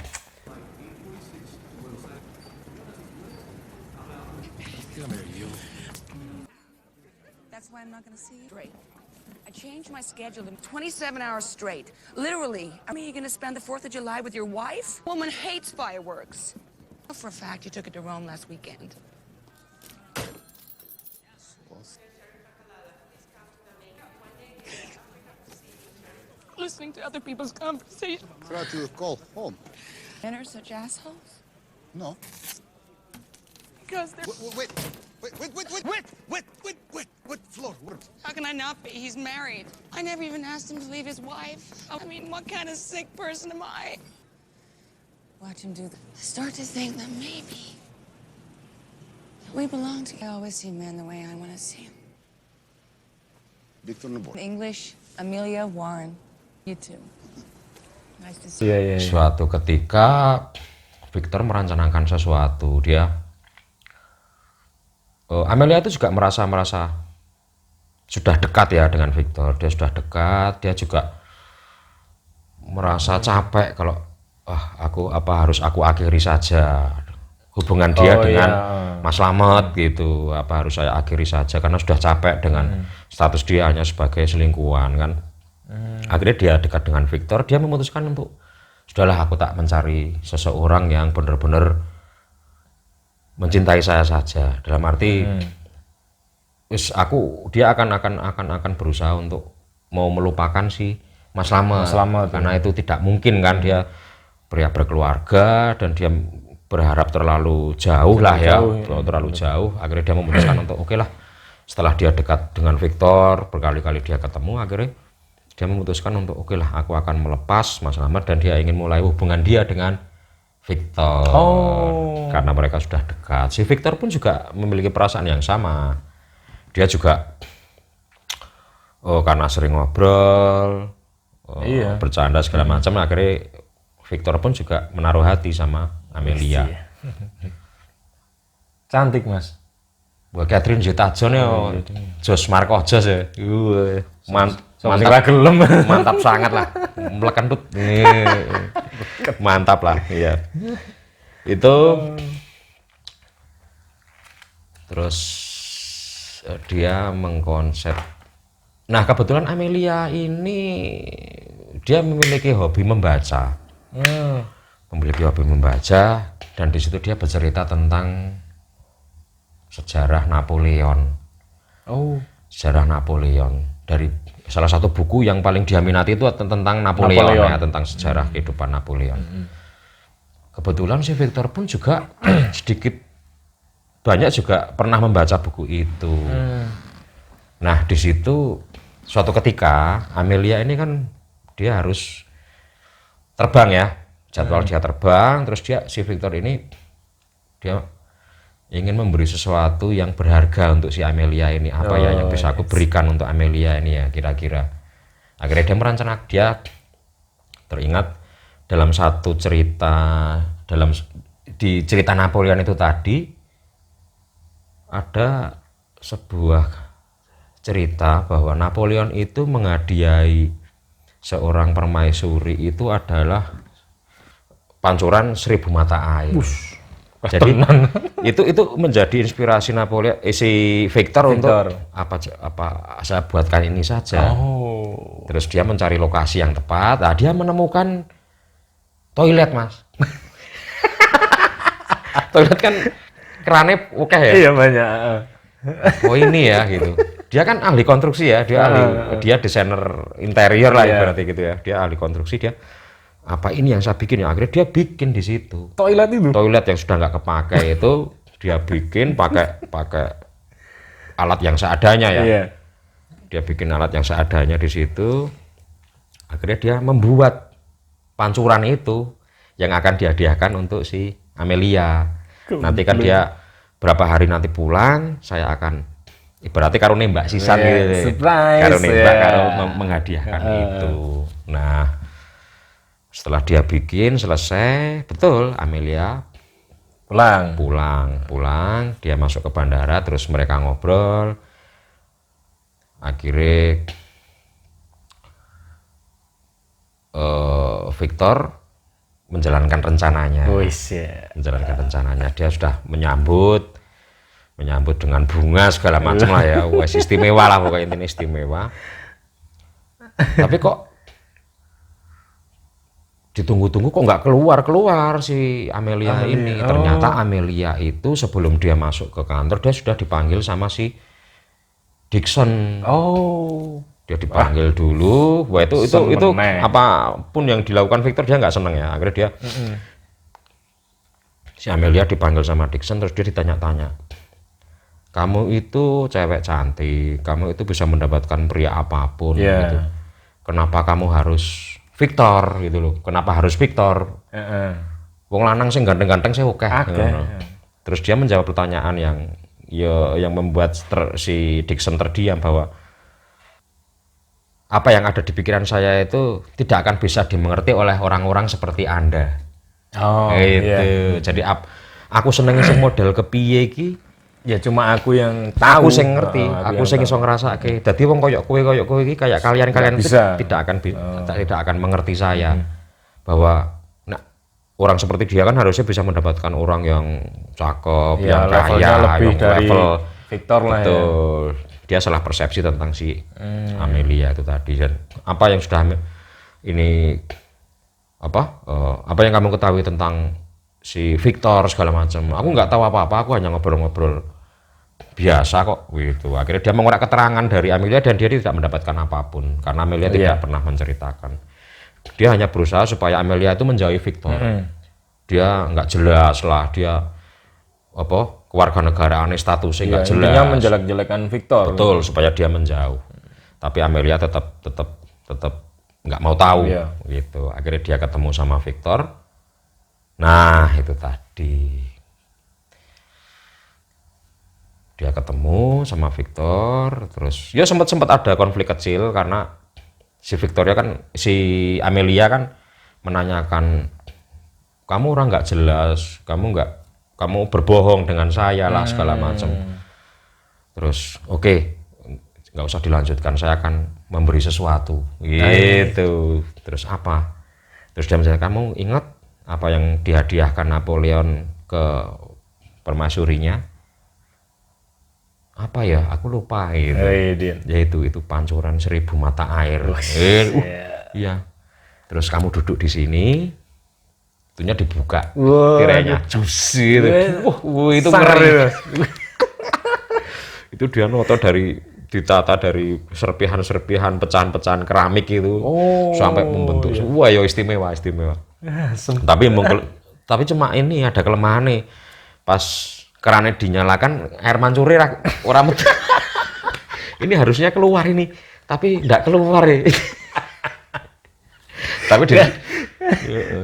That's why I'm not gonna see you. Great. I changed my schedule to 27 hours straight. Literally. I mean, you're gonna spend the 4th of July with your wife? Woman hates fireworks. For a fact, you took it to Rome last weekend. Listening to other people's conversations. Try to call home. Men are such assholes? No. Because they're... Wait, Flor, How can I not be? He's married. I never even asked him to leave his wife. I mean, what kind of sick person am I? Watch him do that. Start to think that maybe we belong together. I always see men the way I want to see them. Victor Nebor. English, Amelia Warren. You too. Nice to see you. Suatu ketika Victor merencanakan sesuatu. Amelia itu juga merasa sudah dekat ya dengan Victor. Dia sudah dekat. Dia juga merasa capek kalau harus aku akhiri saja hubungan dia dengan Mas Slamet gitu. Apa harus saya akhiri saja karena sudah capek dengan status dia hanya sebagai selingkuhan kan. Akhirnya dia dekat dengan Victor. Dia memutuskan untuk sudahlah, aku tak mencari seseorang yang benar-benar mencintai saya saja. Dalam arti dia akan berusaha untuk mau melupakan si Mas Slamet karena itu tidak mungkin kan. Dia pria berkeluarga dan dia berharap terlalu jauh lah ya, terlalu jauh. Akhirnya dia memutuskan untuk oke lah, setelah dia dekat dengan Victor, berkali-kali dia ketemu, akhirnya dia memutuskan untuk oke lah aku akan melepas Mas Slamet dan dia ingin mulai hubungan dia dengan Victor. Karena mereka sudah dekat. Si Victor pun juga memiliki perasaan yang sama. Dia juga karena sering ngobrol, bercanda segala macam, akhirnya Victor pun juga menaruh hati sama Amelia. Cantik Mas. Wah, Catherine Zeta-Jones ya, Josh Marco Josh ya. Mantap sangat lah, melekentut. Mantap lah, iya. Itu terus dia mengkonsep. Nah, kebetulan Amelia ini dia memiliki hobi membaca. Memiliki hobi membaca dan di situ dia bercerita tentang sejarah Napoleon. Sejarah Napoleon. Dari salah satu buku yang paling dia minati itu tentang Napoleon. Ya, tentang sejarah kehidupan Napoleon. Kebetulan si Victor pun juga sedikit banyak juga pernah membaca buku itu. Nah, di situ suatu ketika Amelia ini kan dia harus terbang ya, jadwal dia terbang, terus si Victor ini dia ingin memberi sesuatu yang berharga untuk si Amelia ini, apa ya yang bisa aku berikan untuk Amelia ini ya kira-kira. Akhirnya dia teringat dalam satu cerita, di cerita Napoleon itu tadi ada sebuah cerita bahwa Napoleon itu menghadiahi seorang permaisuri itu adalah pancuran 1000 mata air. Jadi itu menjadi inspirasi Napoleon si Victor untuk apa saya buatkan ini saja. Terus dia mencari lokasi yang tepat. Nah, dia menemukan toilet, Mas. Toilet kan kerannya oke ya. Iya, banyak. Oh, ini ya gitu. Dia kan ahli konstruksi ya, dia desainer interior lah berarti gitu ya. Dia ahli konstruksi, dia apa ini yang saya bikin ya, akhirnya dia bikin di situ. Toilet yang sudah nggak kepakai itu dia bikin pakai alat yang seadanya ya. Dia bikin alat yang seadanya di situ. Akhirnya dia membuat pancuran itu yang akan dihadiahkan untuk si Amelia. Nanti kan dia berapa hari nanti pulang, saya akan ibaratnya karo nembak sisan gitu. Karo nembak, karo menghadiahkan itu. Nah, setelah dia bikin selesai, betul Amelia pulang, dia masuk ke bandara, terus mereka ngobrol. Akhirnya Victor menjalankan rencananya. Menjalankan rencananya, dia sudah menyambut dengan bunga segala macam lah ya. Wes istimewa lah pokoknya, intinya istimewa. Tapi kok ditunggu-tunggu kok nggak keluar si Amelia ini. Ternyata Amelia itu sebelum dia masuk ke kantor dia sudah dipanggil sama si Dixon. Dia dipanggil dulu. Wah, itu apapun yang dilakukan Victor dia nggak seneng ya. Akhirnya dia si Amelia dipanggil sama Dixon, terus dia ditanya-tanya, kamu itu cewek cantik, kamu itu bisa mendapatkan pria apapun gitu. Kenapa kamu harus Victor gitu loh? Kenapa harus Victor? Wong lanang sing ganteng-ganteng sih oke. Terus dia menjawab pertanyaan yang membuat si Dixon terdiam, bahwa apa yang ada di pikiran saya itu tidak akan bisa dimengerti oleh orang-orang seperti Anda. Jadi aku seneng sing model kepiye iki ya cuma aku yang tahu, aku sing ngerti, aku sing iso ngrasake. Dadi wong koyok kowe iki kayak kalian tidak akan mengerti saya. Bahwa orang seperti dia kan harusnya bisa mendapatkan orang yang cakep, yang kaya, lebih dari level Victor lah. Betul. Dia salah persepsi tentang si Amelia itu tadi. Dan apa yang sudah ini apa yang kamu ketahui tentang si Victor segala macam? Aku nggak tahu apa-apa, aku hanya ngobrol-ngobrol biasa kok gitu. Akhirnya dia mengorek keterangan dari Amelia dan dia tidak mendapatkan apapun karena Amelia tidak pernah menceritakan. Dia hanya berusaha supaya Amelia itu menjauhi Victor. Dia nggak jelas lah, dia kewarganegaraannya statusnya nggak jelas. Intinya menjelek-jelekan Victor. Betul, supaya dia menjauh. Tapi Amelia tetap tetap nggak mau tahu gitu. Akhirnya dia ketemu sama Victor. Nah itu tadi dia ketemu sama Victor, terus ya sempat ada konflik kecil karena si Amelia kan menanyakan, kamu orang nggak jelas, kamu berbohong dengan saya lah segala macam. Terus oke, nggak usah dilanjutkan, saya akan memberi sesuatu gitu. Terus apa? Terus dia misalnya, kamu ingat apa yang dihadiahkan Napoleon ke permaisurinya? Apa ya? Aku lupa gitu. Yaitu pancuran 1000 mata air. Iya. Terus kamu duduk di sini, itunya dibuka, tirainya juicy. Itu ngeri. Itu dia noto ditata dari serpihan-serpihan, pecahan-pecahan keramik itu sampai membentuk. Wah, ya istimewa. Tapi cuma ini ada kelemahan nih. Pas kerannya dinyalakan, air mancure orang ini harusnya keluar ini, tapi enggak keluar ya. Tapi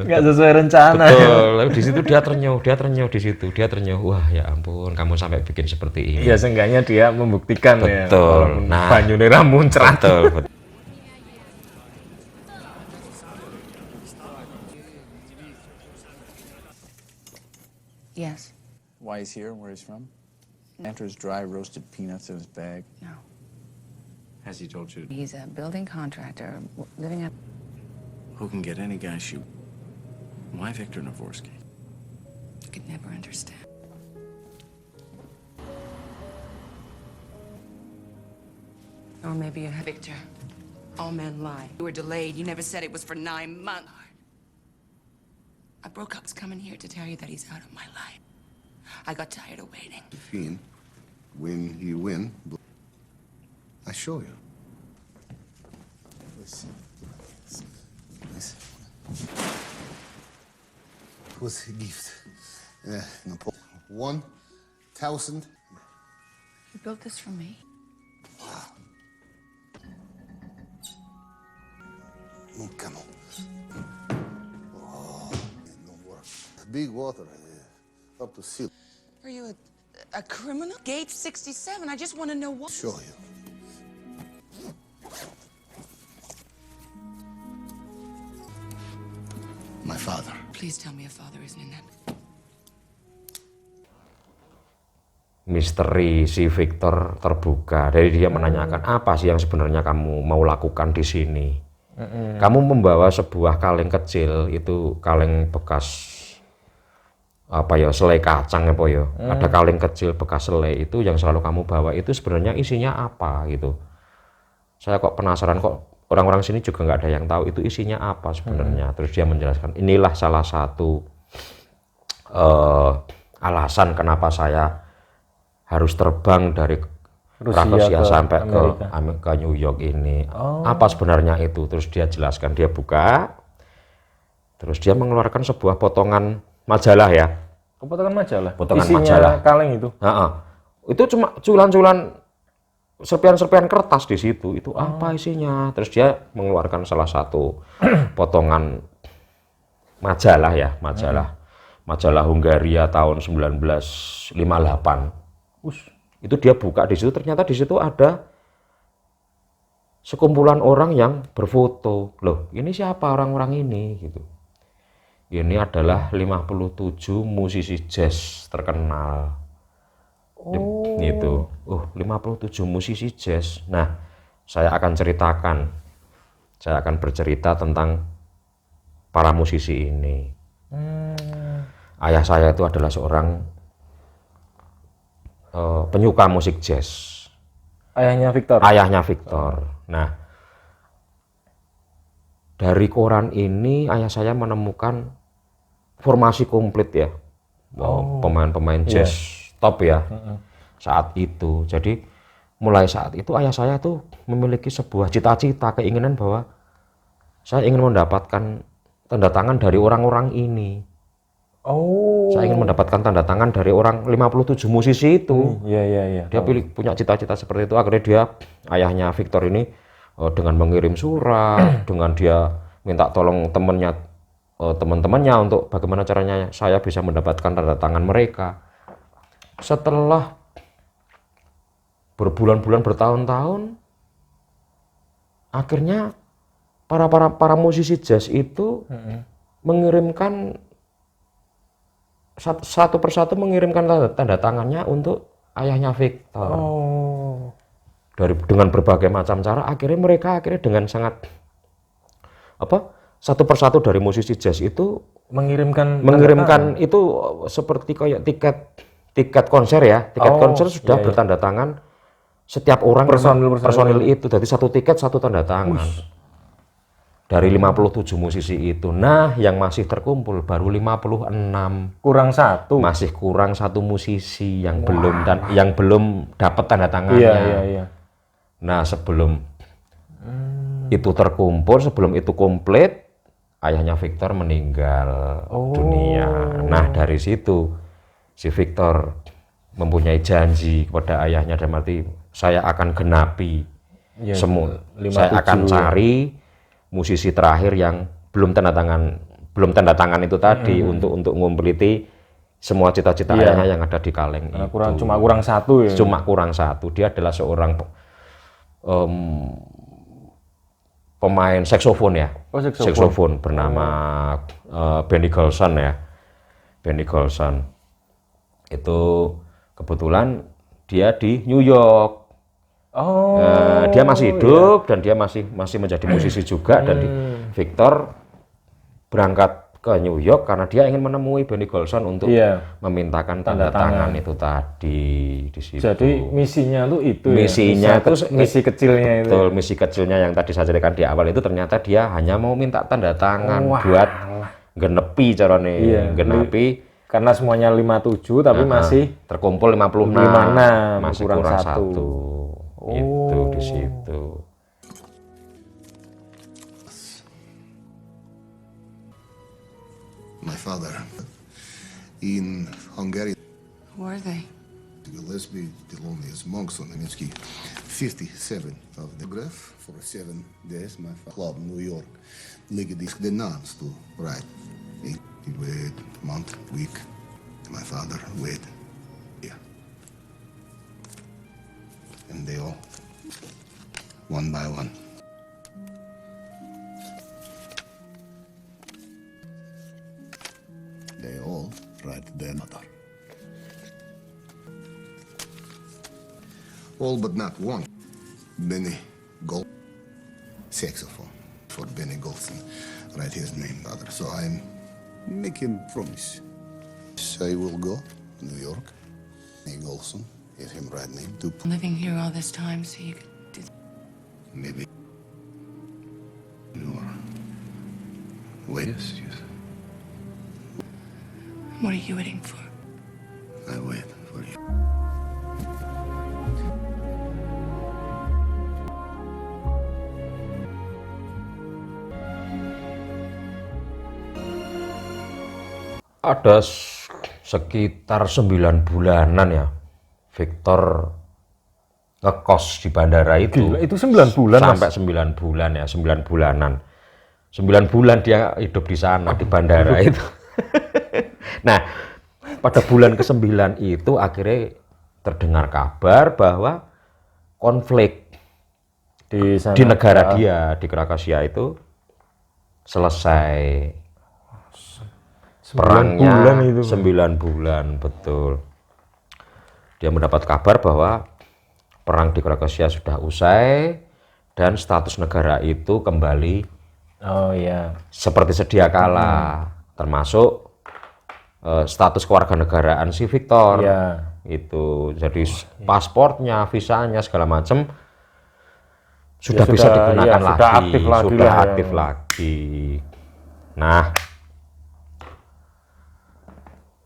nggak sesuai rencana. Betul. Lalu di situ dia ternyuh. Wah ya ampun, kamu sampai bikin seperti ini. Ya seenggaknya dia membuktikan ya. Betul. Nah, banyune ra muncrat. Betul. Yes. Why he's here, where he's from? Enters dry roasted peanuts in his bag. No. Has he told you? He's a building contractor living up. Who can get any guy shoot? Why Victor Navorsky? I could never understand. Or maybe you have Victor. All men lie. You were delayed. You never said it was for 9 months. I broke up. I was coming here to tell you that he's out of my life. I got tired of waiting. Fiend, when you win, I show you. Listen. Was a gift. Napoleon. 1,000. You built this for me? Wow. Come on. Oh, it don't work. Big water, up to seal. Are you a criminal? Gate 67. I just want to know what. Show you. My father. Please tell me your father isn't in that. Misteri si Victor terbuka. Dari dia menanyakan, apa sih yang sebenarnya kamu mau lakukan di sini? Kamu membawa sebuah kaleng kecil, itu kaleng bekas apa ya, selai kacang apa ya. Ada kaleng kecil bekas selai itu yang selalu kamu bawa, itu sebenarnya isinya apa gitu. Saya kok penasaran, kok orang-orang sini juga nggak ada yang tahu itu isinya apa sebenarnya. Terus dia menjelaskan, inilah salah satu alasan kenapa saya harus terbang dari Rusia sampai ke New York ini. Apa sebenarnya itu? Terus dia jelaskan, dia buka, terus dia mengeluarkan sebuah potongan majalah ya. Potongan majalah? Potongan isinya majalah. Kaleng itu? Itu cuma culan-culan serpihan-serpihan kertas di situ. Itu apa isinya? Terus dia mengeluarkan salah satu potongan majalah ya, majalah Hungaria tahun 1958. Itu dia buka, di situ ternyata di situ ada sekumpulan orang yang berfoto. Loh, ini siapa orang-orang ini gitu. Ini adalah 57 musisi jazz terkenal. Gitu. 57 musisi jazz. Nah, saya akan bercerita tentang para musisi ini. Ayah saya itu adalah seorang penyuka musik jazz. Ayahnya Victor? Ayahnya Victor. Nah, dari koran ini ayah saya menemukan formasi komplit ya. Pemain-pemain jazz top ya. Saat itu. Jadi mulai saat itu ayah saya tuh memiliki sebuah cita-cita, keinginan bahwa saya ingin mendapatkan tanda tangan dari orang-orang ini. Saya ingin mendapatkan tanda tangan dari orang 57 musisi itu. Iya. Dia punya cita-cita seperti itu. Akhirnya ayahnya Victor ini dengan mengirim surat, dengan dia minta tolong teman-temannya untuk bagaimana caranya saya bisa mendapatkan tanda tangan mereka. Setelah berbulan-bulan, bertahun-tahun, akhirnya para musisi jazz itu mengirimkan satu persatu mengirimkan tanda tangannya untuk ayahnya Victor. Dengan berbagai macam cara, mereka dengan sangat satu persatu dari musisi jazz itu mengirimkan itu seperti kayak tiket konser ya, konser sudah bertanda tangan setiap orang personil itu. Jadi satu tiket satu tanda tangan. Dari 57 musisi itu. Nah, yang masih terkumpul baru 56. Kurang satu. Masih kurang satu musisi yang belum dapat tanda tangannya. Iya. Nah, sebelum itu terkumpul, sebelum itu komplit, ayahnya Victor meninggal dunia. Nah, dari situ si Victor mempunyai janji kepada ayahnya, dan arti saya akan genapi semua. Saya akan cari musisi terakhir yang belum tanda tangan itu tadi untuk ngumpliti semua cita-cita ayahnya yang ada di kaleng itu. Cuma kurang satu ya. Cuma kurang satu. Dia adalah seorang pemain saksofon ya. Saksofon bernama Benny Golson ya. Benny Golson. Itu kebetulan dia di New York. Dia masih hidup dan dia masih menjadi musisi juga. Dan Victor berangkat ke New York karena dia ingin menemui Benny Golson untuk memintakan tanda tangan itu tadi di situ. Jadi misinya tuh itu misinya ya? Misi kecilnya itu. Betul, misi kecilnya yang tadi saya ceritakan di awal itu ternyata dia hanya mau minta tanda tangan buat genepi carane. Genepi karena semuanya 57 tapi masih terkumpul 56. Masih kurang satu. Itu di situ. My father in Hungary. Who are they? Gillespie, the loneliest monks on the Nevsky 57 of the graph for 7 days. My club, New York, Liga the nuns to write. He wait month, week. My father wait. Yeah. And they all, one by one. They all write their mother. All but not one. Benny Gold. Saxophone for Benny Golson. Write his name, brother. So I'm making promise. I will go to New York. Benny Golson. Get him right name too. Living here all this time so you could do... Maybe. Or wait. Yes. What are you waiting for? I wait for you. Ada sekitar 9 bulanan ya Victor ngekos di bandara itu. Gila, itu 9 bulan sampai 9 bulan ya, 9 bulanan. 9 bulan dia hidup di sana di bandara itu. Nah, pada bulan ke-9 itu akhirnya terdengar kabar bahwa konflik di negara dia, di Krakasia itu selesai. Perangnya 9 bulan, betul. Dia mendapat kabar bahwa perang di Krakasia sudah usai dan status negara itu kembali seperti sedia kala, termasuk status kewarganegaraan si Victor. Itu jadi pasportnya, visanya segala macam sudah bisa digunakan lagi, sudah aktif lagi. Nah,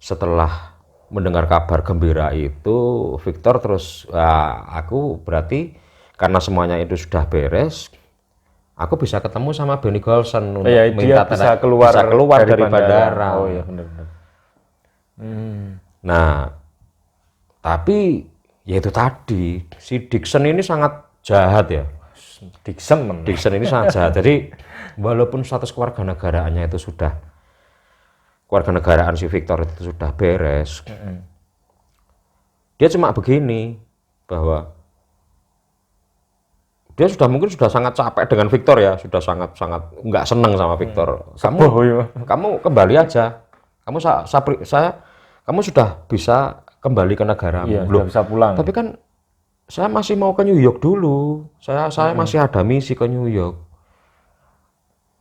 setelah mendengar kabar gembira itu, Victor terus, aku berarti karena semuanya itu sudah beres, aku bisa ketemu sama Benny Golson untuk minta bisa keluar dari bandara. Oh iya, benar-benar. Nah, tapi ya itu tadi, si Dixon ini sangat jahat ya. Dixon ini sangat jahat. Jadi walaupun status kewarganegaraannya itu sudah kewarganegaraan si Victor itu sudah beres, dia cuma begini bahwa dia mungkin sudah sangat capek dengan Victor ya, sudah sangat nggak seneng sama Victor. Kamu kembali aja, kamu sudah bisa kembali ke negaramu. Iya, sudah bisa pulang. Tapi kan saya masih mau ke New York dulu. Saya masih ada misi ke New York.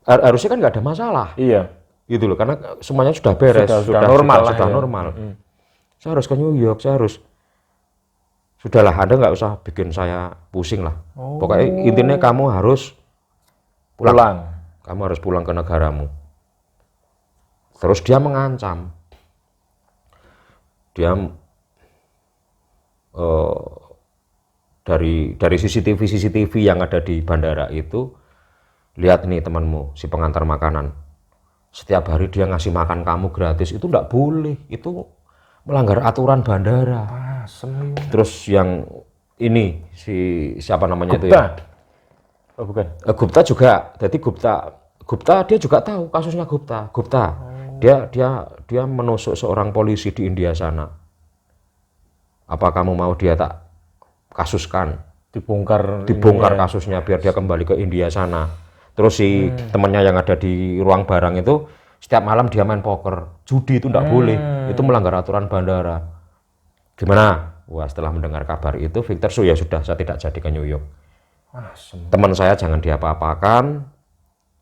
Harusnya kan nggak ada masalah. Iya. Gitu loh, karena semuanya sudah beres, sudah normal. Saya harus ke New York, sudahlah, Anda nggak usah bikin saya pusing lah. Pokoknya intinya kamu harus pulang. Kamu harus pulang ke negaramu. Terus dia mengancam. Dia dari CCTV yang ada di bandara itu, lihat nih temanmu, si pengantar makanan. Setiap hari dia ngasih makan kamu gratis, itu nggak boleh. Itu melanggar aturan bandara. Terus yang ini siapa namanya Gupta. itu ya? Oh bukan. Gupta juga. Jadi Gupta dia juga tahu kasusnya Gupta. Dia menusuk seorang polisi di India sana. Apa kamu mau dia tak kasuskan? Dibongkar kasusnya biar dia kembali ke India sana. Terus si temannya yang ada di ruang barang itu setiap malam dia main poker, judi itu enggak boleh, itu melanggar aturan bandara. Gimana? Wah, setelah mendengar kabar itu Victor ya sudah, saya tidak jadi ke New York. Teman saya jangan diapa-apakan.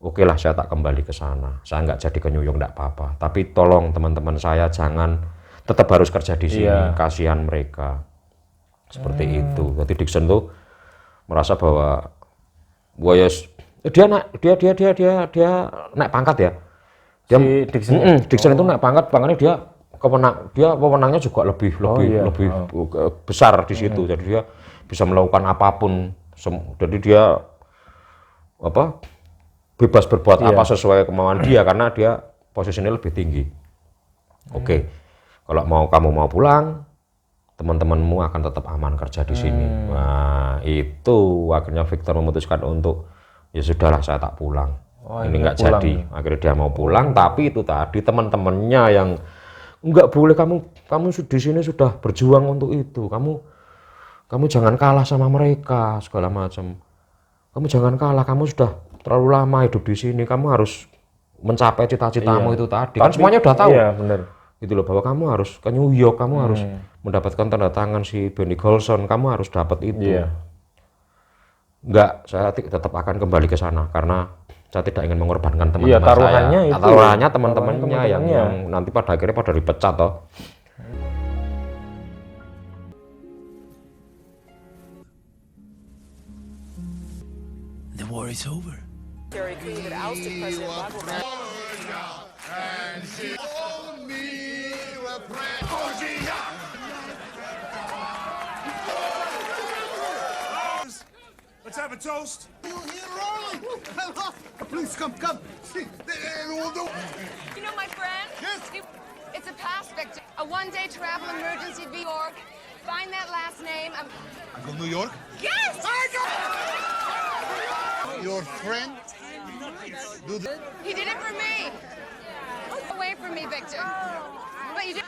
Oke lah, saya tak kembali ke sana. Saya nggak jadi ke New York enggak apa-apa. Tapi tolong teman-teman saya jangan tetap harus kerja di sini, kasihan mereka. Seperti itu. Jadi Dixon tuh merasa bahwa dia naik pangkat ya. Dixon itu naik pangkat, dia wewenangnya juga lebih besar di situ. Jadi dia bisa melakukan apapun. Jadi dia bebas berbuat apa sesuai kemauan dia karena dia posisinya lebih tinggi. Oke. Kalau kamu mau pulang, teman-temanmu akan tetap aman kerja di sini. Nah, itu akhirnya Victor memutuskan untuk ya sudahlah, saya tak pulang. Ini nggak jadi. Akhirnya dia mau pulang, tapi itu tadi teman-temannya yang nggak boleh, kamu di sini sudah berjuang untuk itu. Kamu jangan kalah sama mereka segala macam. Kamu jangan kalah, kamu sudah terlalu lama hidup di sini. Kamu harus mencapai cita-citamu itu tadi. Kan semuanya udah tahu. Iya, benar. Gitu loh, bahwa kamu harus ke New York, kamu harus mendapatkan tanda tangan si Benny Golson, kamu harus dapat itu. Enggak, saya tetap akan kembali ke sana karena saya tidak ingin mengorbankan teman-teman saya. Taruhannya teman-temannya yang nanti pada akhirnya pada dipecat toh. The war is over. Terry King had ousted President Biden. Let's have a toast. Please come. You know my friend? Yes. It's a past victim. A one-day travel emergency to New York. Find that last name. I go New York? Yes! Your friend? He did it for me. Away from me, Victor. But you did.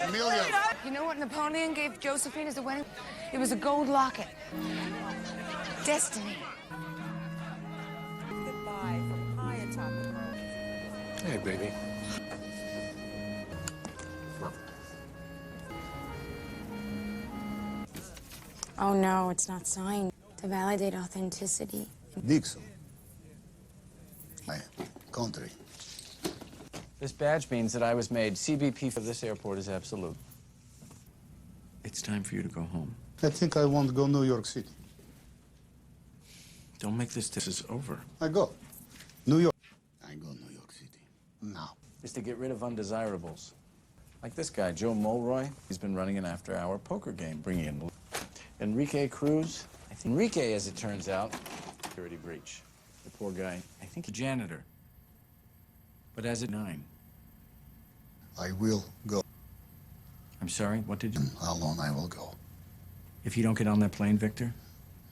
Amelia. You know what Napoleon gave Josephine as a wedding? It was a gold locket. Destiny. Goodbye from high atop the world. Hey, baby. Oh no, it's not signed. To validate authenticity. Dixon. My country. This badge means that I was made CBP for this airport is absolute. It's time for you to go home. I think I want to go New York City. Don't make this is over. I go. New York. I go New York City. Now. Is to get rid of undesirables. Like this guy, Joe Mulroy. He's been running an after-hour poker game, bringing in Enrique Cruz. Enrique, as it turns out, security breach. The poor guy, I think a janitor. But as at 9. I will go. I'm sorry, what did you... How long I will go? If you don't get on that plane, Victor,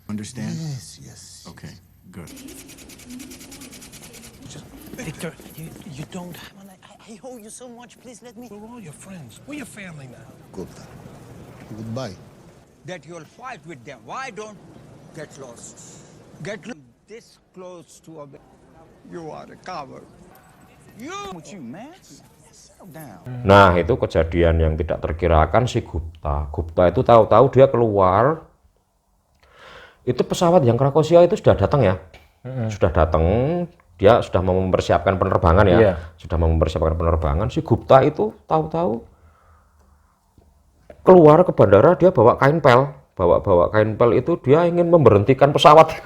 Understand? Yes. Okay, good. Victor, you don't. I owe you so much. Please let me. We're all your friends. We're your family now. Gupta. Goodbye. That you'll fight with them. Why don't get lost? This close to a... You are a coward. With you, man. Settle down. Nah, itu kejadian yang tidak terkirakan si Gupta. Gupta itu tahu-tahu dia keluar. Itu pesawat yang Krakosia itu sudah datang ya. Sudah datang, dia sudah mau mempersiapkan penerbangan ya. Sudah mau mempersiapkan penerbangan. Si Gupta itu tahu-tahu keluar ke bandara, dia bawa kain pel. Bawa kain pel itu dia ingin memberhentikan pesawat.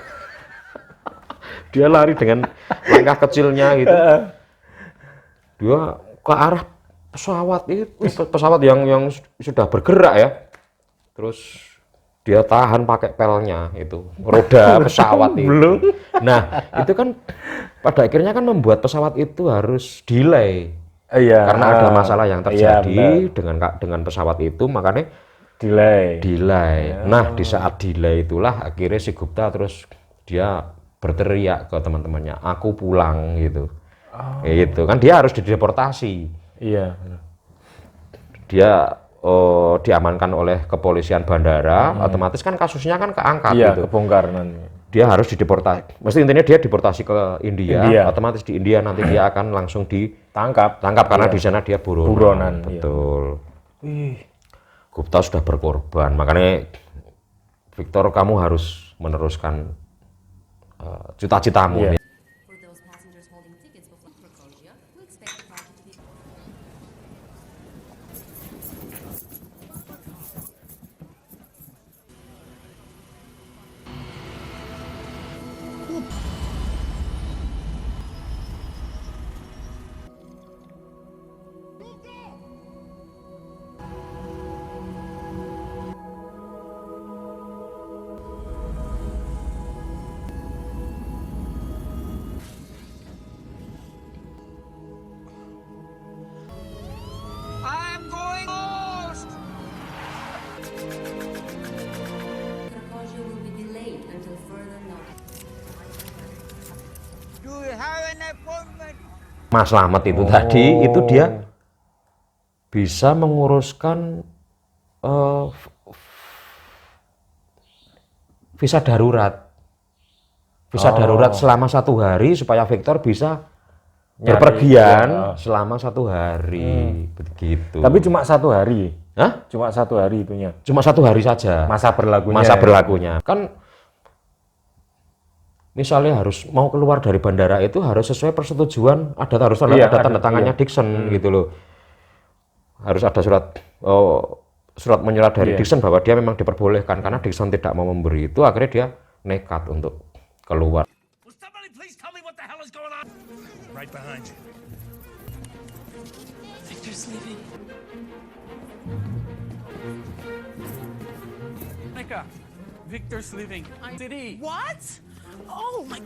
Dia lari dengan langkah kecilnya gitu. Dia ke arah pesawat itu, pesawat yang sudah bergerak ya. Terus dia tahan pakai pelnya itu, roda pesawat itu. Nah, itu kan pada akhirnya kan membuat pesawat itu harus delay. Karena ada masalah yang terjadi dengan pesawat itu, makanya delay. Nah, di saat delay itulah akhirnya si Gupta terus dia berteriak ke teman-temannya, aku pulang gitu. Gitu kan, dia harus dideportasi. Dia diamankan oleh kepolisian bandara, otomatis kan kasusnya kan keangkat gitu. Kebongkar. Dia harus dideportasi. Mesti intinya dia deportasi ke India. Otomatis di India nanti dia akan langsung ditangkap karena di sana dia buronan. Betul. Gupta sudah berkorban, makanya Victor kamu harus meneruskan cita-citamu. I'm going lost! Krakosia will be delayed until further notice. Do you have an appointment? Mas Slamet itu tadi, itu dia bisa menguruskan visa darurat. Visa darurat selama 1 hari supaya Victor bisa berpergian selama 1 hari. Begitu. Tapi cuma 1 hari. Hah? Cuma 1 hari itunya. Cuma 1 hari saja. Masa berlakunya. Masa berlakunya. Kan misalnya harus mau keluar dari bandara itu harus sesuai persetujuan, harus ada tanda tangannya Dixon gitu loh. Harus ada surat menyurat dari Dixon bahwa dia memang diperbolehkan, karena Dixon tidak mau memberi itu, akhirnya dia nekat untuk keluar. Will somebody please tell me what the hell is going on? Right behind you. Victor's leaving. Micah, Victor's leaving. City. What? Oh my...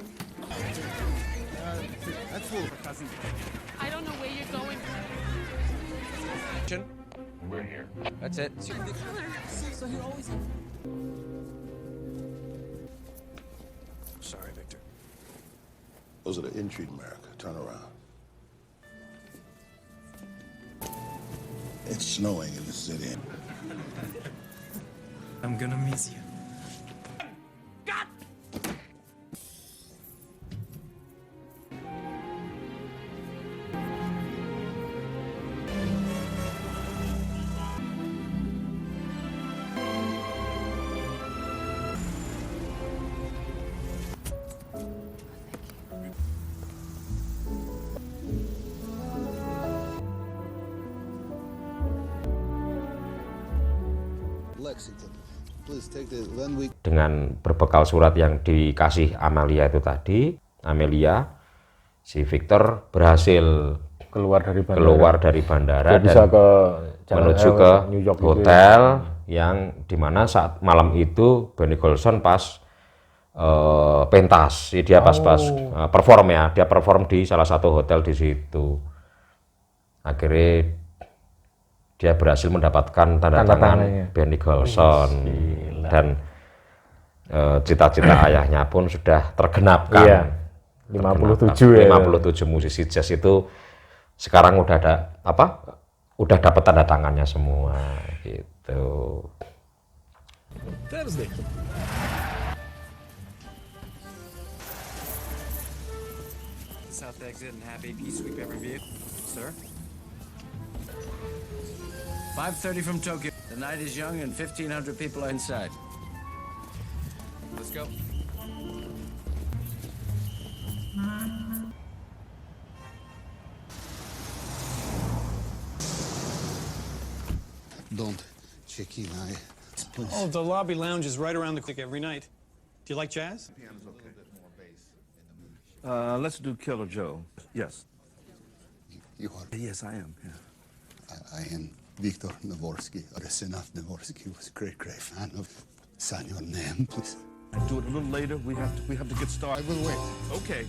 That's full of cousin. I don't know where you're going. We're here. That's it. So you're always... Sorry, Victor. Those are the entry to America. Turn around. It's snowing in the city. I'm gonna miss you. Lexington. Please take the one week. Dengan berbekal surat yang dikasih Amelia itu tadi, si Victor berhasil keluar dari bandara dan bisa menuju ke New York hotel yang dimana saat malam itu Benny Golson pas pentas, dia pas perform ya, dia perform di salah satu hotel di situ. Akhirnya dia berhasil mendapatkan tanda tangan Benny Golson dan cita-cita ayahnya pun sudah tergenapkan. Iya. 57 ya. 57 musisi jazz itu sekarang udah ada apa? Udah dapat tanda tangannya semua gitu. Thursday. South exit and have AP sweep every vehicle, sir. 5:30 from Tokyo. The night is young and 1,500 people are inside. Let's go. Don't check in, Oh, the lobby lounge is right around the click every night. Do you like jazz? Let's do Killer Joe. Yes. You are? Yes, I am. Yeah. I am Viktor Navorsky. Senat Navorsky was a great fan of. Sign your name, please. Do it a little later. We have to get started. I will wait. Okay.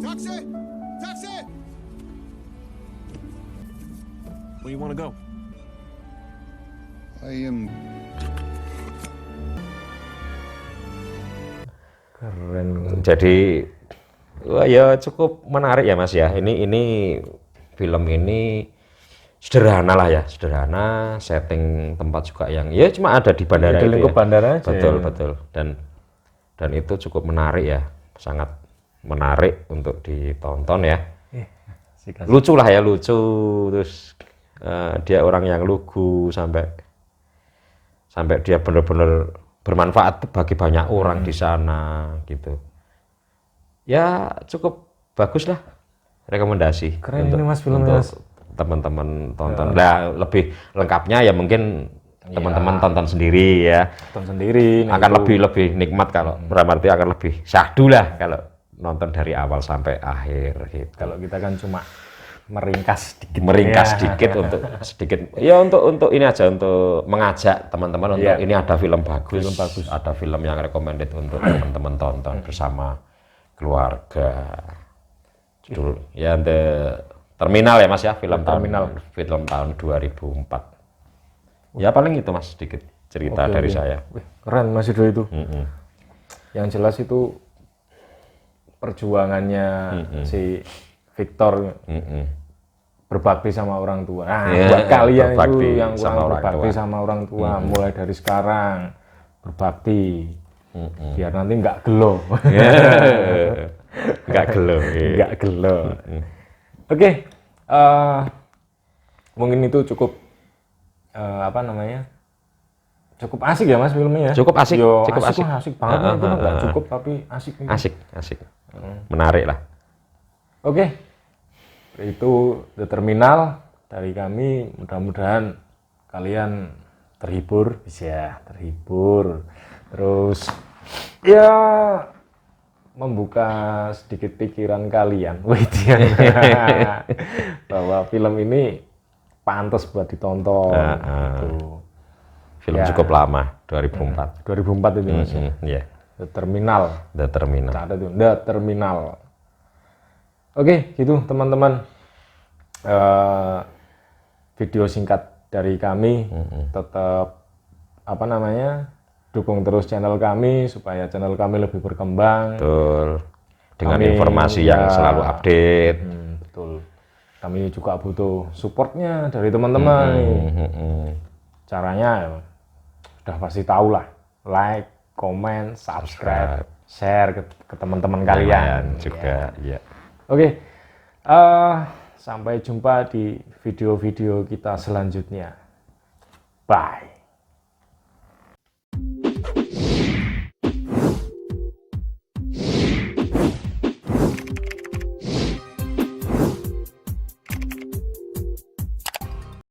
Taxi! Taxi! Where you want to go? I am. Keren. Jadi wah, ya cukup menarik ya Mas ya. Ini film ini sederhana lah ya, sederhana, setting tempat juga yang ya cuma ada di bandara itu itu ya. bandara aja. Betul, betul. Dan itu cukup menarik ya, sangat menarik untuk ditonton ya. Lucu lah ya, lucu. Terus dia orang yang lugu sampai dia benar-benar bermanfaat bagi banyak orang di sana gitu. Ya cukup bagus lah, rekomendasi. Keren untuk, ini Mas filmnya. untuk teman-teman tonton. Nah lebih lengkapnya ya mungkin teman-teman tonton sendiri ya. Tonton sendiri. Akan lebih nikmat kalau berarti akan lebih syahdu lah kalau nonton dari awal sampai akhir gitu. Kalau kita kan cuma meringkas sedikit untuk sedikit ya untuk ini aja, untuk mengajak teman-teman untuk ini ada film bagus, ada film yang recommended untuk teman-teman tonton bersama keluarga. Judul ya The Terminal ya Mas ya, film tahun 2004. Ya paling itu Mas, sedikit cerita dari saya. Wih, keren Mas Ido itu. Yang jelas itu perjuangannya si Victor berbakti sama orang tua. Nah, buat kalian itu yang kurang berbakti sama orang tua, mulai dari sekarang berbakti, biar nanti nggak gelo. Nggak gelo. Nggak gelo. Oke, mungkin itu cukup cukup asik ya Mas filmnya ya. Cukup asik, cukup asik. Asik banget itu nggak cukup tapi asik. Asik. Menarik lah. Oke, itu The Terminal dari kami. Mudah-mudahan kalian terhibur, terus ya membuka sedikit pikiran kalian, bahwa film ini pantas buat ditonton. Film cukup lama, 2004. 2004 itu Mas. The Terminal. Ada tuh, The Terminal. Oke, gitu teman-teman. Video singkat dari kami. Tetap dukung terus channel kami supaya channel kami lebih berkembang. Betul. Dengan informasi yang selalu update. Betul. Kami juga butuh supportnya dari teman-teman. Caranya udah pasti tahu lah. Like, comment, subscribe, share ke teman-teman kalian juga. Ya. Oke, sampai jumpa di video-video kita selanjutnya. Bye.